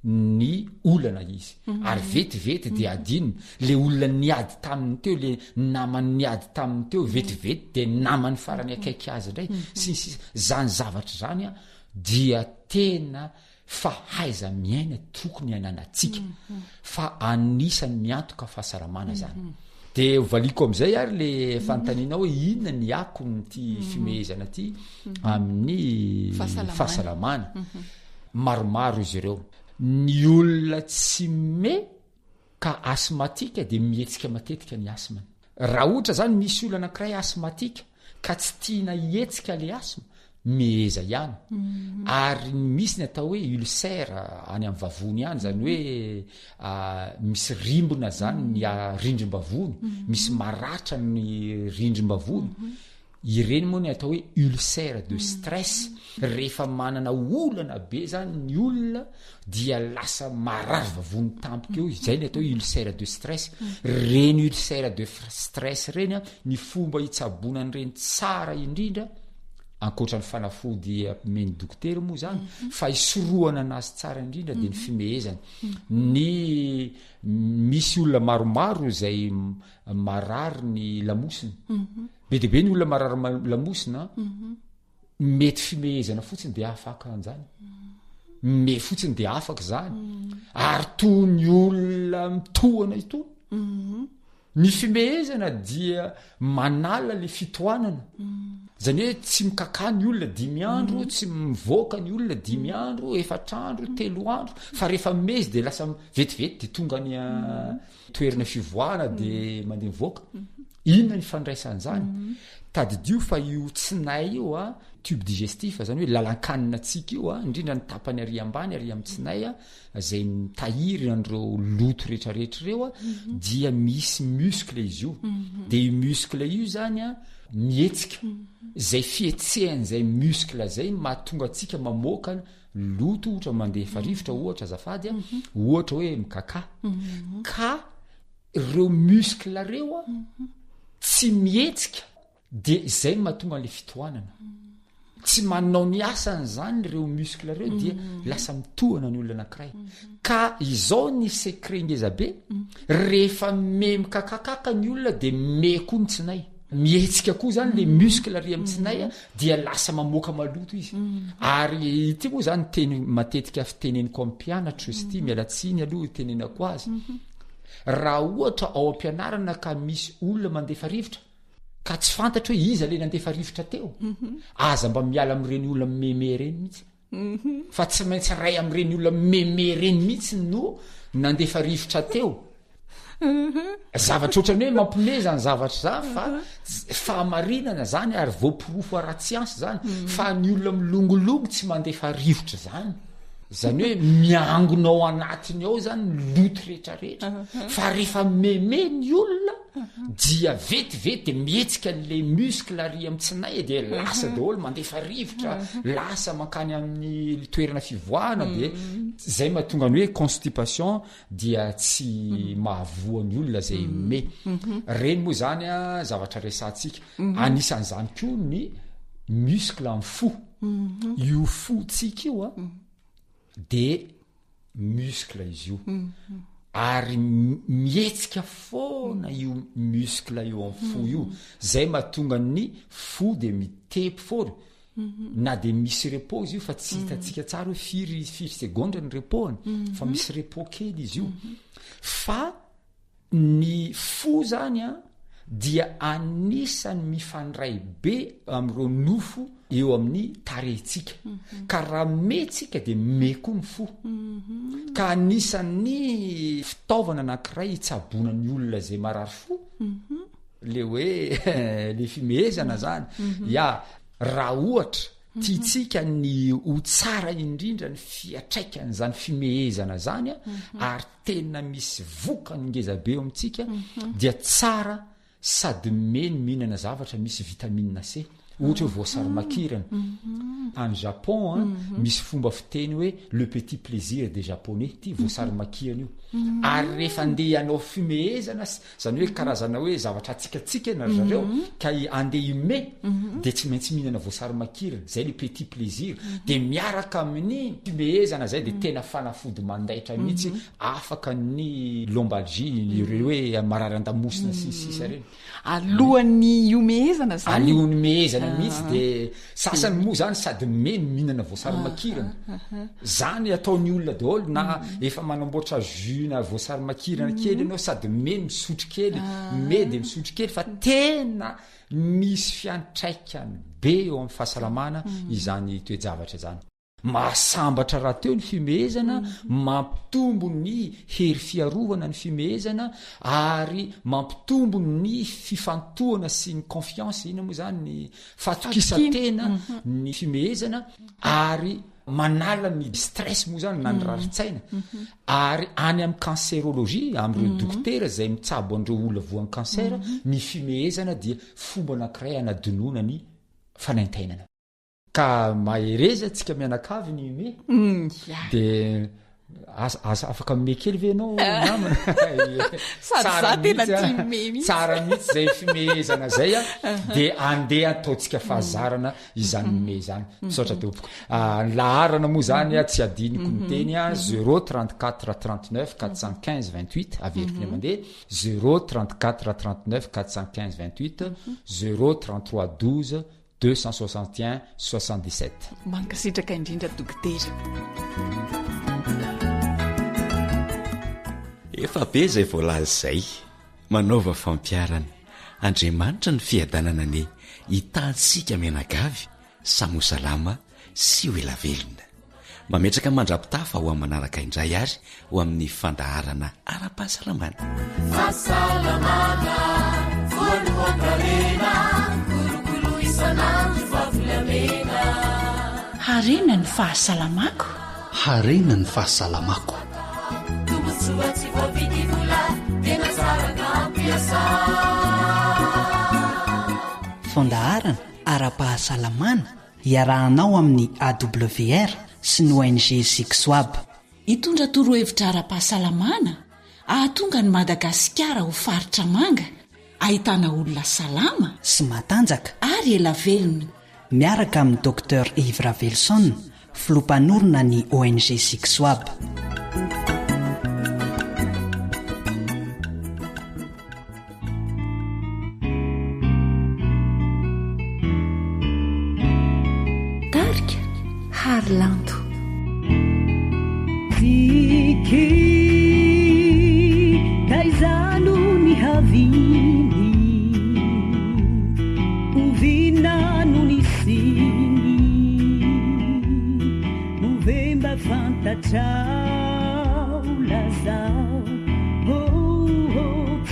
ny olana izy ary vetivety de adinony le olona niady taminy teo le namany niady taminy teo vetivety de namany farany akaiky azy indray sy sisa zany zavatra zany a dia tena fahaiza miaina tokony ananatsika fa anisany miantoka fahasalamana zany de valiko am'izay ary le fanontaniana hoe inona ny akonyty fimehezana ty amin'ny fahasalamana maromaro izy ireo ny olona tsy me ka asmatika de mihetsika matetika ny asma raha ohatra zany misy olona anankiray asmatika ka tsy tiana hetsika le asma miheza ihany ary misy ny atao hoe ulcère any amin'ny vavony ihany zany hoe misy rimbona zany ny rindrim-bavony misy maratra ny rindrim-bavony ireny moa ny atao hoe ulcère de stress rehefa manana olana be zany ny olona dia lasa marary vavony tampoka eo izay ny atao hoe ulcère de stress reny ulcère de stress reny a ny fomba hitsabonany reny tsara indrindra ankoatra ny fanafody meny dokotera moa zany fa isorohana anazy tsara indrindra de ny fimehezana ny misy olona maromaro zay marary ny lamosina be de be ny olona marary lamosina mety fimehezana fotsiny de afaka an'zany me fotsiny de afaka zany ary toy ny olona mitohana ito ny fimehezana dia manala le fitohanana zany hoe tsy mikaka ny olona 5 andro tsy mivoaka ny olona 5 andro 4 andro 3 andro fa rehefa mezy de lasa vetivety de tonga ny toerana fivoahana de mandeha mivoaka inona ny fandraisan'zany tadidio fa io tsinay io a tube digestif zany hoe lalan-kanina tsika io a indrindra ny tapany ary ambany ary amin'ny tsinay a zay mitahiry andreo loto rehetrarehetra reo a dia misy muscle izy io de io muscle io zany a mihetsika zay fietsehany zay muscle zay mahatonga atsika mamoaka loto ohatra mandeha farivotra ohatra azafady a ohatra hoe mikaka ka reo muscle reo a tsy mihetsika de zay mahatonga an'le fitohanana tsy manao ny asany zany reo muscle reo dia lasa mitohana ny olona anankiray ka izao ny secret ngezabe rehefa me mikakakaka ny olona de me koa ny tsinay mihetsika koa zany le muscle ry amin'ny tsinay a dia lasa mamoaka maloto izy ary ity moa zany teny matetika fiteneniko amin'ny mpianatra izy ity mialatsiny aloha tenenako azy raha ohatra ao am-pianarana ka misy olona mandefa rivotra ka tsy fantatra hoe iza le nandefa rivotra teo aza mba miala am'ireny olona meme reny mihitsy fa tsy maintsy ray am'ireny olona meme reny mihitsy no nandefa rivotra teo zavatra ohatrany hoe mampime zany zavatra zany fa fahamarinana zany ary voapirofo ara-tsiansy zany fa ny olona milongolongo tsy mandefa rivotra zany zany hoe miangonao anatiny ao zany loto rehetrarehetra fa rehefa meme ny olona dia vetivety de mihetsika le muscle ary amin'ny tsinay de lasa daholo mandefa rivotra lasa mankany amin'ny toerana fivoahana de zay mahatonga ny hoe constipation dia tsy mahavoany olona zay me reny moa zany a zavatra resantsika anisan'zany koa ny muscle amin'ny fo io fotsika io a de muscle izy io ary mihetsika foana io muskle io amin'ny fo io zay mahatonga ny fo de mitepy foana na de misy repos io fa tsy hitatsika tsara hoe firy segonda ny repoany fa misy repos kely izy io fa ny fo zany a dia anisany mifandray be am'ireo nofo eo amin'ny tarehtsika ka raha metsika de me koa ny fo ka anisany fitaovana anankiray hitsabona ny olona zay marary fo le hoe le fimehezana zany ya raha ohatra tiatsika ny ho tsara indrindra ny fiatraikan'izany fimehezana zany a ary tena misy vokany ngezabe eo amintsika dia tsara sady meny mihinana zavatra misy vitamine C ohatra hoe voasary makirana en Japon misy fomba fiteny hoe le petit plaisir des japonais ty voasary makirana io ary rehefa andeha anao fimehezana zany hoe karazana hoe zavatra tsikatsika na zareo ka andeha ime de tsy maintsy mihinana voasary makirana zay le petit plaisir de miaraka amin'ny fimehezana zay de tena fanafody mandaitra mihitsy afaka ny lombalgie ireo hoe marary andamosina sisisa reny alohan'ny iomehezana zany alohan'ny mehezana mihitsy de sasany moa zany sady meny mihinana voasary makirana zany ataon'ny olona daholo na efa manamboatra jus na voasary makirana kely ianao sady meny misotro kely me de misotro kely fa tena misy fiantraikany be eo amin'ny fahasalamana izany toejavatra zany mahasambatra raha teo ny fimehezana mampitombo ny hery fiarovana ny fimehezana ary mampitombo ny fifantohana sy ny confiance ina moa zany ny fatokisatena ny fimehezana ary manala ny stress moa zany na ny raritsaina ary any amin'ny cancérologie am'ireo dokotera zay mitsabo an'ireo olona voan'ny cancer ny fimehezana dia fomba anankiray anadinoana ny fanaintainana ka mahereza tsika mianakavy ny me de afaka me kely ve anao namana tsara mihitsy zay fimehezana zay a de andeha ataotsika fahazarana izany me zany misaotra tompoko laharana moa zany a tsy adiniko ny teny a 034 39 415 28 averiko ny mandeha 034 39 415 28 033 12 261 77 mankasitraka indrindra dokotera efa be zay voalazy zay manaova fampiarana Andriamanitra ny fiadanana ny hitatsika menagavy samosalama sy ho ela velona mametraka mandrapitafa ho amin'ny manaraka indray ary ho amin'ny fandaharana ara-pahasalamana fahasalamana voalohankarena kolokolo isanandro vavolamena harena ny fahasalamako harena ny fahasalamako fandaharana ara-pahasalamana iarahanao amin'ny AWR sy ny ONG Sixwab hitondra torohevitra ara-pahasalamana ahatonga ny Madagasikara ho faritra manga ahitana olona salama sy matanjaka ary ela velona miaraka amin'ny Dr Ivra Velson filompanorona ny ONG Sixwab Darika Harlanto Tiki kaizano ni havini uvinano ni sini uvemba fantachao lazao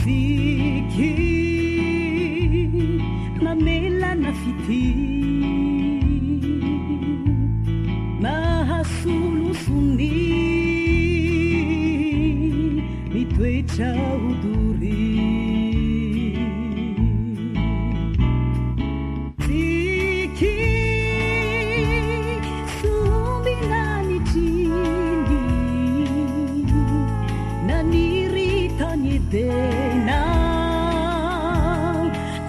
tiki mamela na fiti mahasulusuni mitwecha uduri tiki sumbinani chini naniritanyedena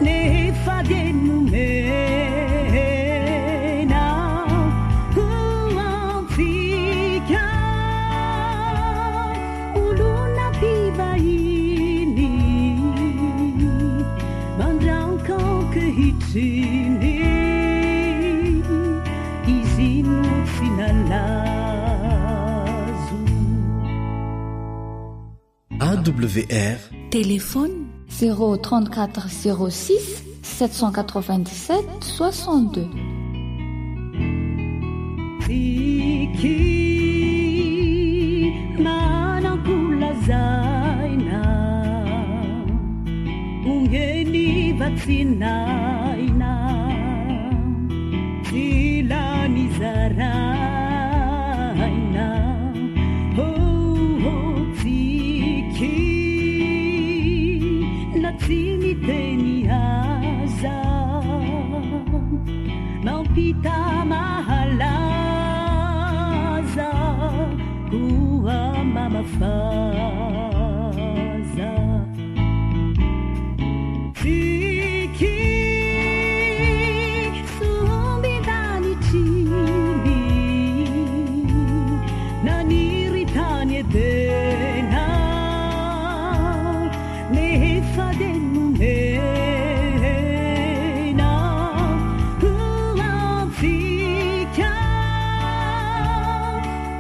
nefadenumena kuamfika ankehitriny izy no tsy nalazo. AWR téléphone 034 06 797 62. Tiki manakulazaina ungeni vatsinaina tilani zaraina tiki natsiniteni aza nampita mahalaza kuwa mama faza tiki sumbidani chini naniritani edena nefadenumena kuamfika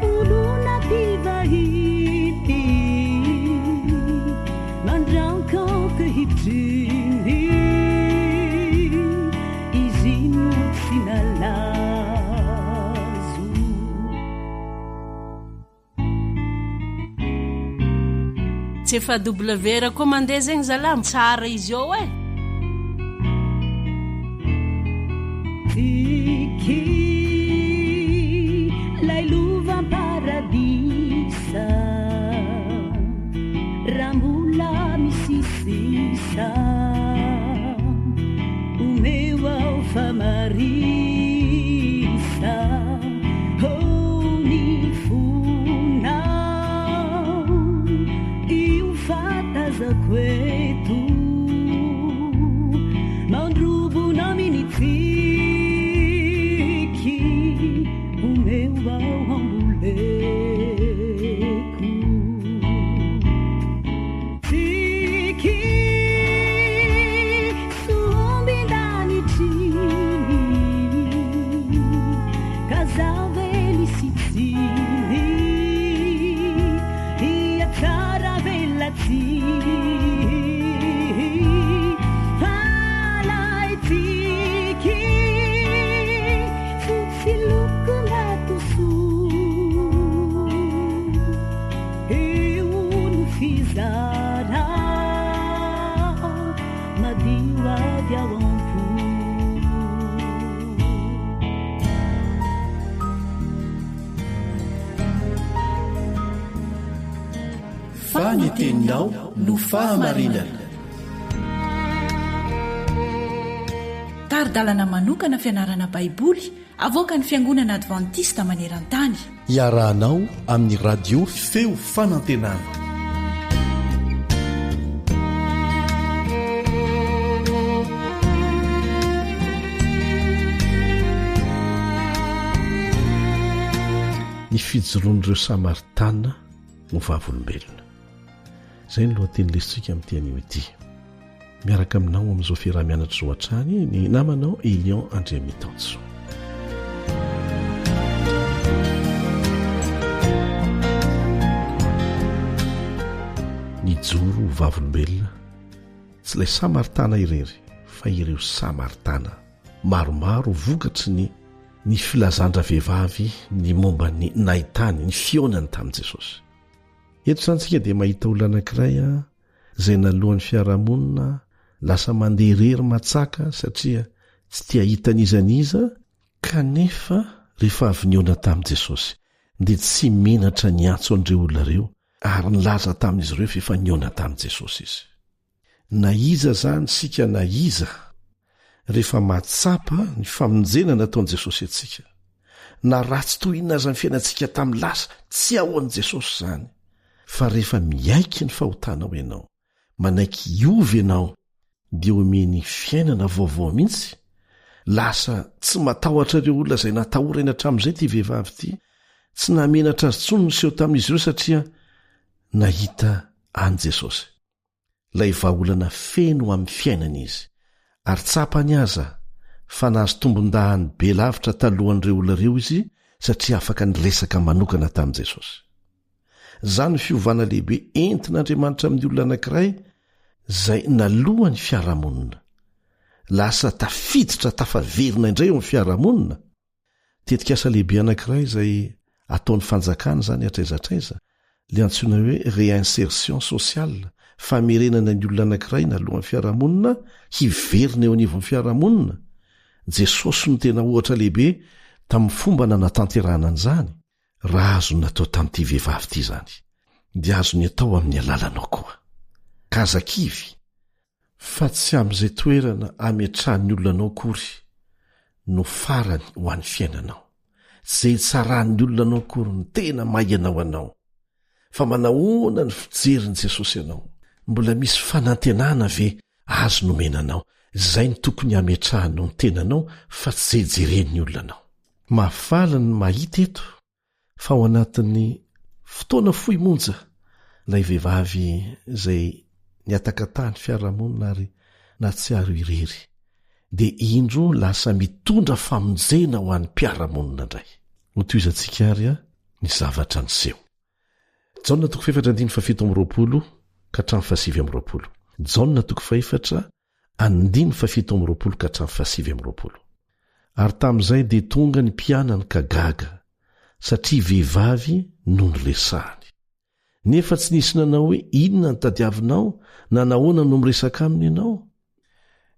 uluna tivahiti mandranko kehitrini izinu sinalazo. Tsy efa WR koa mandeha zegny zalamo tsara izy eo e. Tiki lailuvan paradisa rambula misisisa umeu ao famarisa ni funao iu fataza kwetu mandrubu namini tiki umeu ao ambuleku tiki sumbindani chini kazaveli sitsini ia caravella palai tiki futsi luccolato su e un fizara madiwa diawampu. Faniteninao no fahamarinana. Taridalana manokana fianarana baiboly avoaka ny fiangonana advantista maneran-tany. Iarahanao amin'ny radio feo fanantenana. Ny fijoroan'ireo Samaritana no vavolombelona. Izay ny lohateny lesitsika amin'ity anio ity. Miaraka aminao amin'izao fiarah-mianatra zao hatrany ny namanao Elion Andriamitanso. Ny joro vavolombelona tsy ilay Samaritana irery fa ireo Samaritana maromaro vokatry ny filazandra vehivavy ny momba ny nahitany ny fionany tamin'i Jesosy. Eto santsika dia mahita olona anankiray izay nalohan'ny fiarahamonina lasa mandeha irery matsaka satria tsy tia hitan'izaniza kanefa rehefa avy niona tamin'i Jesosy dia tsy menatra ny antso an'ireo olona ireo ary nilaza tamin'izy ireo efa niona tamin'i Jesosy izy. Na iza zany sika na iza rehefa matsapa ny famonjena nataon'i Jesosy atsika na ratsy toy inona aza ny fiainantsika tamin'ny lasa tsy ahoan'i Jesosy zany fa rehefa miaiky ny fahotanao ianao manaiky iovy ianao dia omeny fiainana vaovao mihitsy lasa tsy matahotra ireo olona izay natahorana hatramin'izay ty vehivavy ity tsy namenatra azy tsony ny seho tamin'izy ireo satria nahita an Jesosy. Lay vahaolana feno amin'ny fiainana izy ary tsapany aza fa nahazo tombon-dahany be lavitra talohan'ireo olona ireo izy satria afaka nyresaka manokana tamin'i Jesosy. Zany fiovana lehibe entin'Andriamanitra amin'ny olona anankiray izay nalohany fiarahamonina. Lasa tafiditra tafaverina indray eo amin'ny fiarahamonina. Tetikasa lehibe anankiray izay ataon'ny fanjakana izany atraizatraiza, le antsoina hoe réinsertion sociale, famerenana ny olona anankiray nalohany fiarahamonina hiverina eo anivon'ny fiarahamonina. Jesosy no tena ohatra lehibe tamin'ny fomba nanatanterahana an'izany, raha azo natao tamin'ity vehivavy ity izany, dia azo ny atao amin'ny alalanao koa. Kazakivy, fa tsy amin'izay toerana ametrahan'ny olona anao kory no farany ho an'ny fiainanao. Izay tsarahan'ny olona anao kory ny tena maianao anao, fa manahoana ny fijerin'i Jesosy ianao. Mbola misy fanantenana ve azo nomenanao? Izay ny tokony ametrahanao ny tenanao, fa tsy jeren'ny olona anao. Mahafaly ny mahita eto fa ao anatin'ny fotoana fohy monja ilay vehivavy izay niatakatahany fiarahamonina ary natsiaro irery, dia indro lasa mitondra famonjena ho an'ny mpiarahamonina indray. Ho toizantsika ary ny zavatra niseho. Jaona 4:7-20 ka hatramin'ny 7:20. Jaona 4:7-20 ka hatramin'ny 7:20. Ary tamin'izay dia tonga ny mpianany ka gaga, satria vehivavy no niresahany. Nefa tsy nisy nanao hoe inona ny tadiavinao na nahoana no miresaka aminy ianao.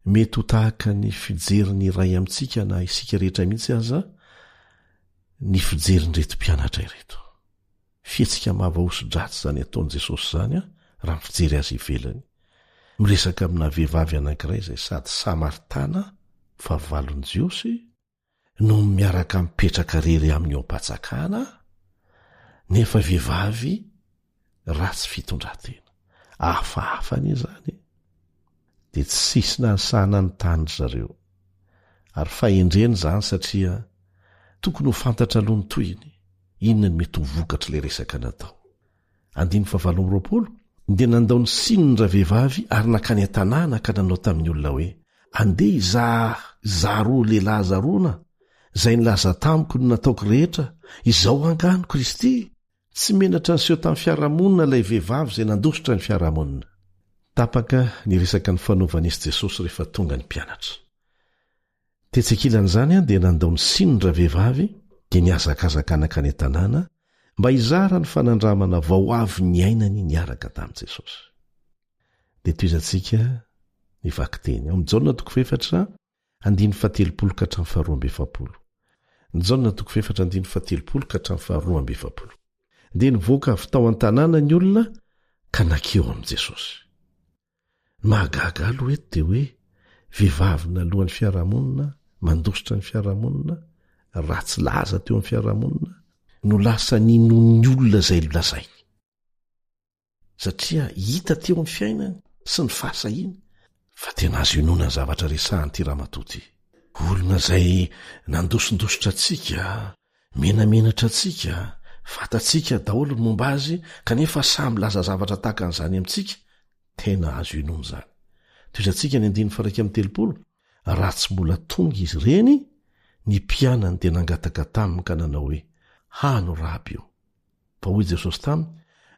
Mety ho tahaka ny fijerin'ny iray amintsika na isika rehetra mihitsy aza ny fijerin'ireto mpianatra ireto. Fihetsika mahavahoso-dratsy izany ataon'i Jesosy izany raha mifijery azy ivelany. Miresaka amina vehivavy anankiray izay sady Samaritana, fahavalon'i Jiosy, no miaraka mipetraka rery amin'ny ao-patsakana, nefa vehivavy ratsy fitondratena. Hafahafa izany. Dia tsy sisy nasahana ny tany zareo. Ary fahendreny izany satria tokony ho fantatra aloha ny toyiny inona ny mety ho vokatra ilay resaka natao. 9:20 dia nandao ny sinony ravehivavy ary nakany an-tanàna ka nanao tamin'ny olona hoe, andeha izaha roa lehilahy zaroana izay nilaza tamiko no nataoko rehetra, izao angano Kristy. Tsy menatra nyseho tamin'ny fiarahamonina ilay vehivavy izay nandositra ny fiarahamonina. Tapaka ny resaka ny fanaovan'isy Jesosy rehefa tonga ny mpianatra. Tetsekilan'izany dia nandao ny sinony ravehivavy dia niazakazaka anakany an-tanàna mba hizara ny fanandramana vao avy ny ainany niaraka tamin'i Jesosy. Dia toizantsika ny vakiteny ao amin'ny Jaona 4:7-20 ka hatramin'ny 12. Jaona 4:7-20 ka hatramin'ny 12. Dia nivoaka avy tao an-tanàna ny olona ka nakeo amin'i Jesosy. Mahagaga aloha eto dia hoe vehivavy nalohany fiarahamonina, mandositra ny fiarahamonina, ratsy laza teo amin'ny fiarahamonina, no lasa ninon'ny olona izay lazainy. Satria hita teo amin'ny fiainany sy ny fahasahiany fa tena azo inona ny zavatra resahany ty ramatoty. Olona izay nandosindositra antsika, menamenatra antsika, fatatsika daholo ny momba azy, kanefa samy laza zavatra tahaka an'izany amintsika, tena azo inona izany. Toizantsika ny 9:30, raha tsy mbola tonga izy ireny, ny mpianany dia nangataka taminy ka nanao hoe, hano raby io. Fa hoy Jesosy taminy,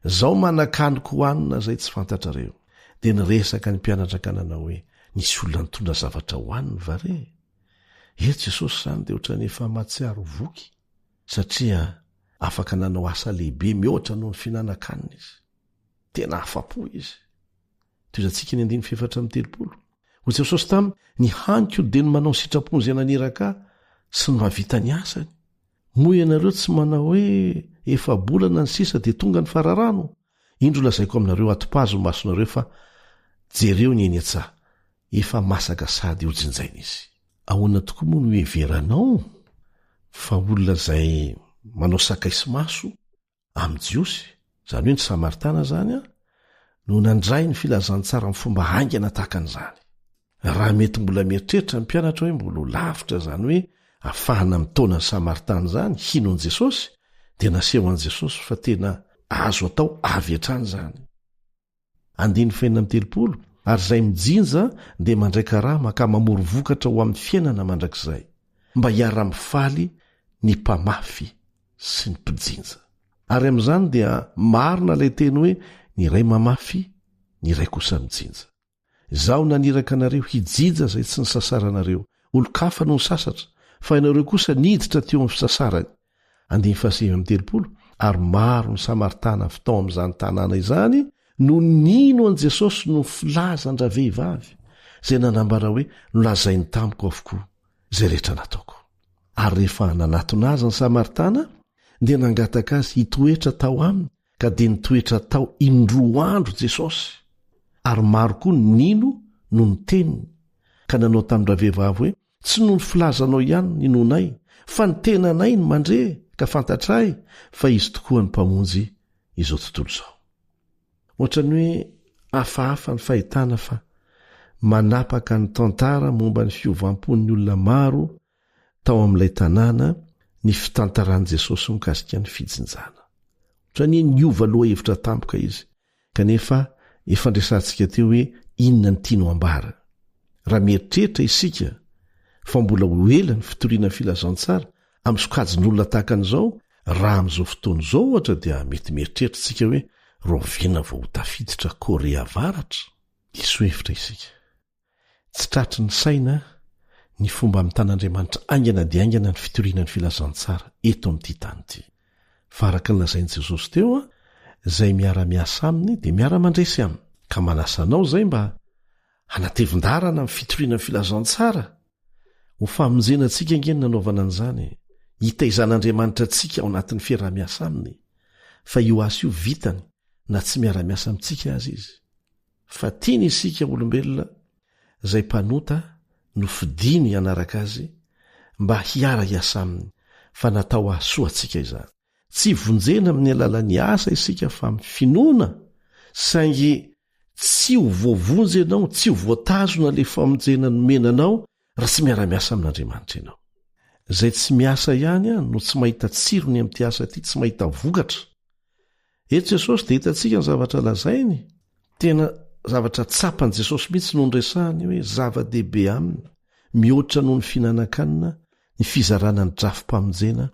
zao manan-kaniko hohanina izay tsy fantatrareo. Dia niresaka ny mpianatra ka nanao hoe, nisy olona nitondra zavatra hohaniny va re? Eto Jesosy izany dia ohatran'ny efa mahatsiaro voky, satria afaka nanao asa lehibe mihoatra noho ny fihinan-kanina izy. Tena afa-po izy. Toizantsika ny 9:30. Hoy Jesosy taminy, ny haniko dia ny manao sitrapony izay naneraka sy ny mahavita ny asany. Moa ianareo tsy manao hoe efa bolana ny sisa dia tonga ny fararano. Indro lazaiko aminareo atopazo masonareo fa jereo ny eny an-tsaha, efa masaka sady hojinjaina izy. Ahoana tokoa moa no heveranao fa olona izay manao sakaiso maso amin'ny Jiosy, izany hoe ny Samaritana izany no nandray ny filazantsara amin'ny fomba haingana tahaka an'izany. Raha mety mbola mieritreritra ny mpianatra hoe mbola ho lavitra izany hoe ahafahana mitaona ny Samaritana izany hinon'i Jesosy, dia naseho an'i Jesosy fa tena azo atao avy hatrany izany. 9:30 ary izay mijinja dia mandray karama ka mamory vokatra ho amin'ny fiainana mandrakizay mba hiara-mifaly ny mpamafy sy ny mpijinja. Ary amin'izany dia marina ilay teny hoe ny iray mamafy ny iray kosa mijinja. Izaho naniraka anareo hijija izay tsy ny sasaranareo, olo-kafa no ny sasatra, fa ianareo kosa niditra teo amin'ny fisasarany. 7 Ary maro ny Samaritana avy tao amin'izany tanàna izany no nino an' Jesosy no filazandra vehivavy izay nanambara hoe nolazainy tamiko avokoa izay rehetra nataoko. Ary rehefa nanatona azy ny Samaritana dia nangataka azy hitoetra tao aminy ka dia nitoetra tao indroa andro Jesosy. Ary maro koa nino no ny teniny ka nanao tamin'ireo vehivavy hoe tsy no ny filazanao ihany ny nonay fa ny tenanay ny mandre ka fantatray fa izy tokoa ny mpamonjy izao tontolo izao. Ohatrany hoe hafahafa ny fahitana fa manapaka ny tantara momba ny fiovam-pon'ny olona maro tao amin'ilay tanàna ny fitantaran'i Jesosy mikasika ny fijinjana. Ohatrany niova loha hevitra tampoka izy kanefa efa ndresantsika teo hoe inona ny tiano ambara. Raha mieritreritra isika fa mbola ho ela ny fitoriana filazantsara amin'ny sokajin'olona tahaka an'izao, raha amin'izao fotoana izao ohatra dia mety mieritreritra isika hoe roviana vao ho tafiditra Korea Avaratra. Iso hevitra isika. Tsy tratry ny saina ny fomba amitan'Andriamanitra aingana dia aingana ny fitoriana ny filazantsara eto amin'ity tany ity. Fa araka ny lazain'i Jesosy teo izay miara-miasa aminy dia miara-mandresy aminy. Ka manasanao izay mba hanatevin-darana amin'ny fitoriana ny filazantsara. Ho famonjena antsika ingeny nanaovana an'izany. Hitaizan'Andriamanitra antsika ao anatin'ny fiara-miasa aminy. Fa io asa io vitany na tsy miara-miasa amintsika azy izy. Fa tiany isika olombelona izay mpanota no fidiny hanaraka azy mba hiara-hiasa aminy fa natao hahasoa antsika izany. Tsy vonjena amin'ny alalan'ny asa isika fa amin'ny finoana saingy tsy ho voavonjy ianao, tsy ho voatazona le famonjena nomenanao raha tsy miara-miasa amin'Andriamanitra ianao. Izay tsy miasa ihany no tsy mahita tsirony amin'ity asa ity, tsy mahita vokatra. Eto Jesosy dia hitantsika ny zavatra lazainy. Tena zavatra tsapan'i Jesosy mihitsy no nresahany hoe zava-dehibe aminy, mihoatra noho ny fihinan-kanina, ny fizarana ny drafim-pamonjena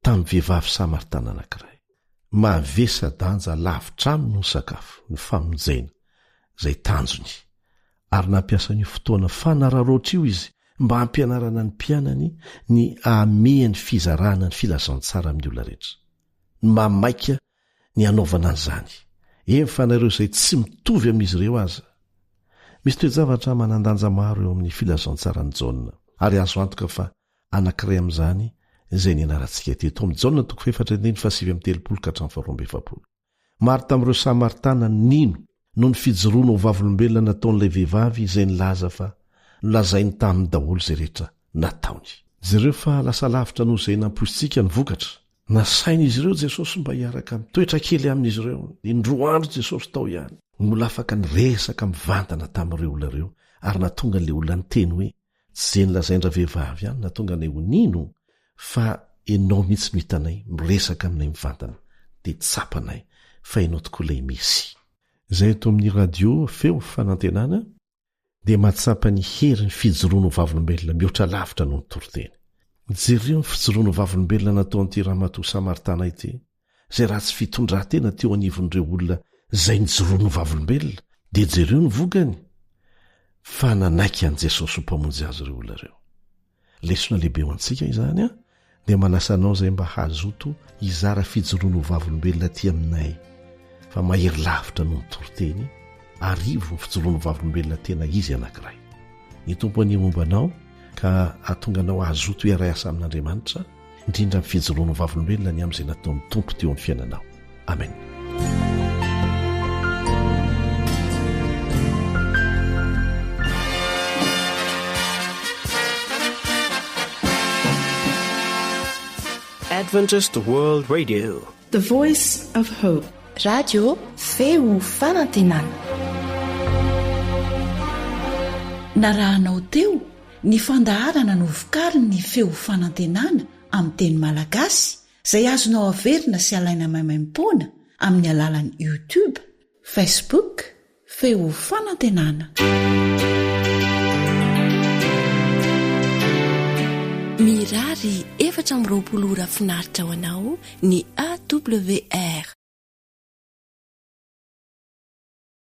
tamin'ny vehivavy Samaritana anankiray. Mavesa-danja lavitra aminy ny sakafo, ny famonjena izay tanjony. Ary nampiasa ny fotoana fanararoatra io izy mba hampianarana ny mpianany ny amehan'ny fizarana ny filazantsara amin'ny olona rehetra. Ny mamaika ny anaovana an'izany. Fa nareo izay tsy mitovy amin'izy ireo aza. Misy toe-javatra manandanja maro eo amin'ny filazantsara ny Jaona. Ary azo antoka fa anankiray amin'izany izay ny anarantsika teto amin'ny Jaona 4:7-8. Maro tamin'ireo Samaritana nino no ny fijoroana ho vavolombelona nataon'ilay vehivavy izay nilaza fa nolazainy tamin'ny daholo izay rehetra nataony. Izy ireo fa lasa lavitra noho izay nampoizitsika ny vokatra. Nasainy izy ireo Jesosy mba hiaraka mitoetra kely amin'izy ireo. Indroa andro Jesosy tao ihany. Mbola afaka niresaka mivantana tamin'ireo olona ireo ary natonga an'ilay olona niteny hoe tsy izay nilazaindra vehivavy ihany natonga anay ho nino fa ianao mihitsy no hitanay miresaka aminay mivantana dia tsapanay fa ianao tokoa ilay Mesy. Izay eto amin'ny radio feo fanantenana dia mahatsapa ny hery ny fijoroana ho vavolombelona mihoatra lavitra noho ny toroteny. Jereo ny fijoroana ho vavolombelona nataon'ity ramatoa Samaritana ity, izay raha tsy fitondran-tena teo anivon'ireo olona izay nijoroana ho vavolombelona, dia jereo ny vokany fa nanaiky an'i Jesosy ho mpamonjy azy ireo olona ireo. Lesona lehibe ho antsika izany dia manasa anao izay mba hazoto hizara fijoroana ho vavolombelona aty aminay, fa mahery lavitra noho ny toroteny, arivo ny fijoroana ho vavolombelona tena izy anankiray. Ny tompo any mombanao ka atonga anao azoto hiara asa amin'Andriamanitra, indrindra amin'ny fijoroana ho vavolombelona ny amin'izay nataon'ny tompo teo amin'ny fiainanao. Amen. Adventist World Radio, the voice of hope. Radio feo fanantenana. Narahanao teo ny fandaharana no vokariny ny feo fanantenana amin'ny teny malagasy izay azonao averina sy alaina maimaim-poana amin'ny alalan'ny YouTube, Facebook, feo fanantenana. Mirary 420 ora finaritra ho anao ny AWR.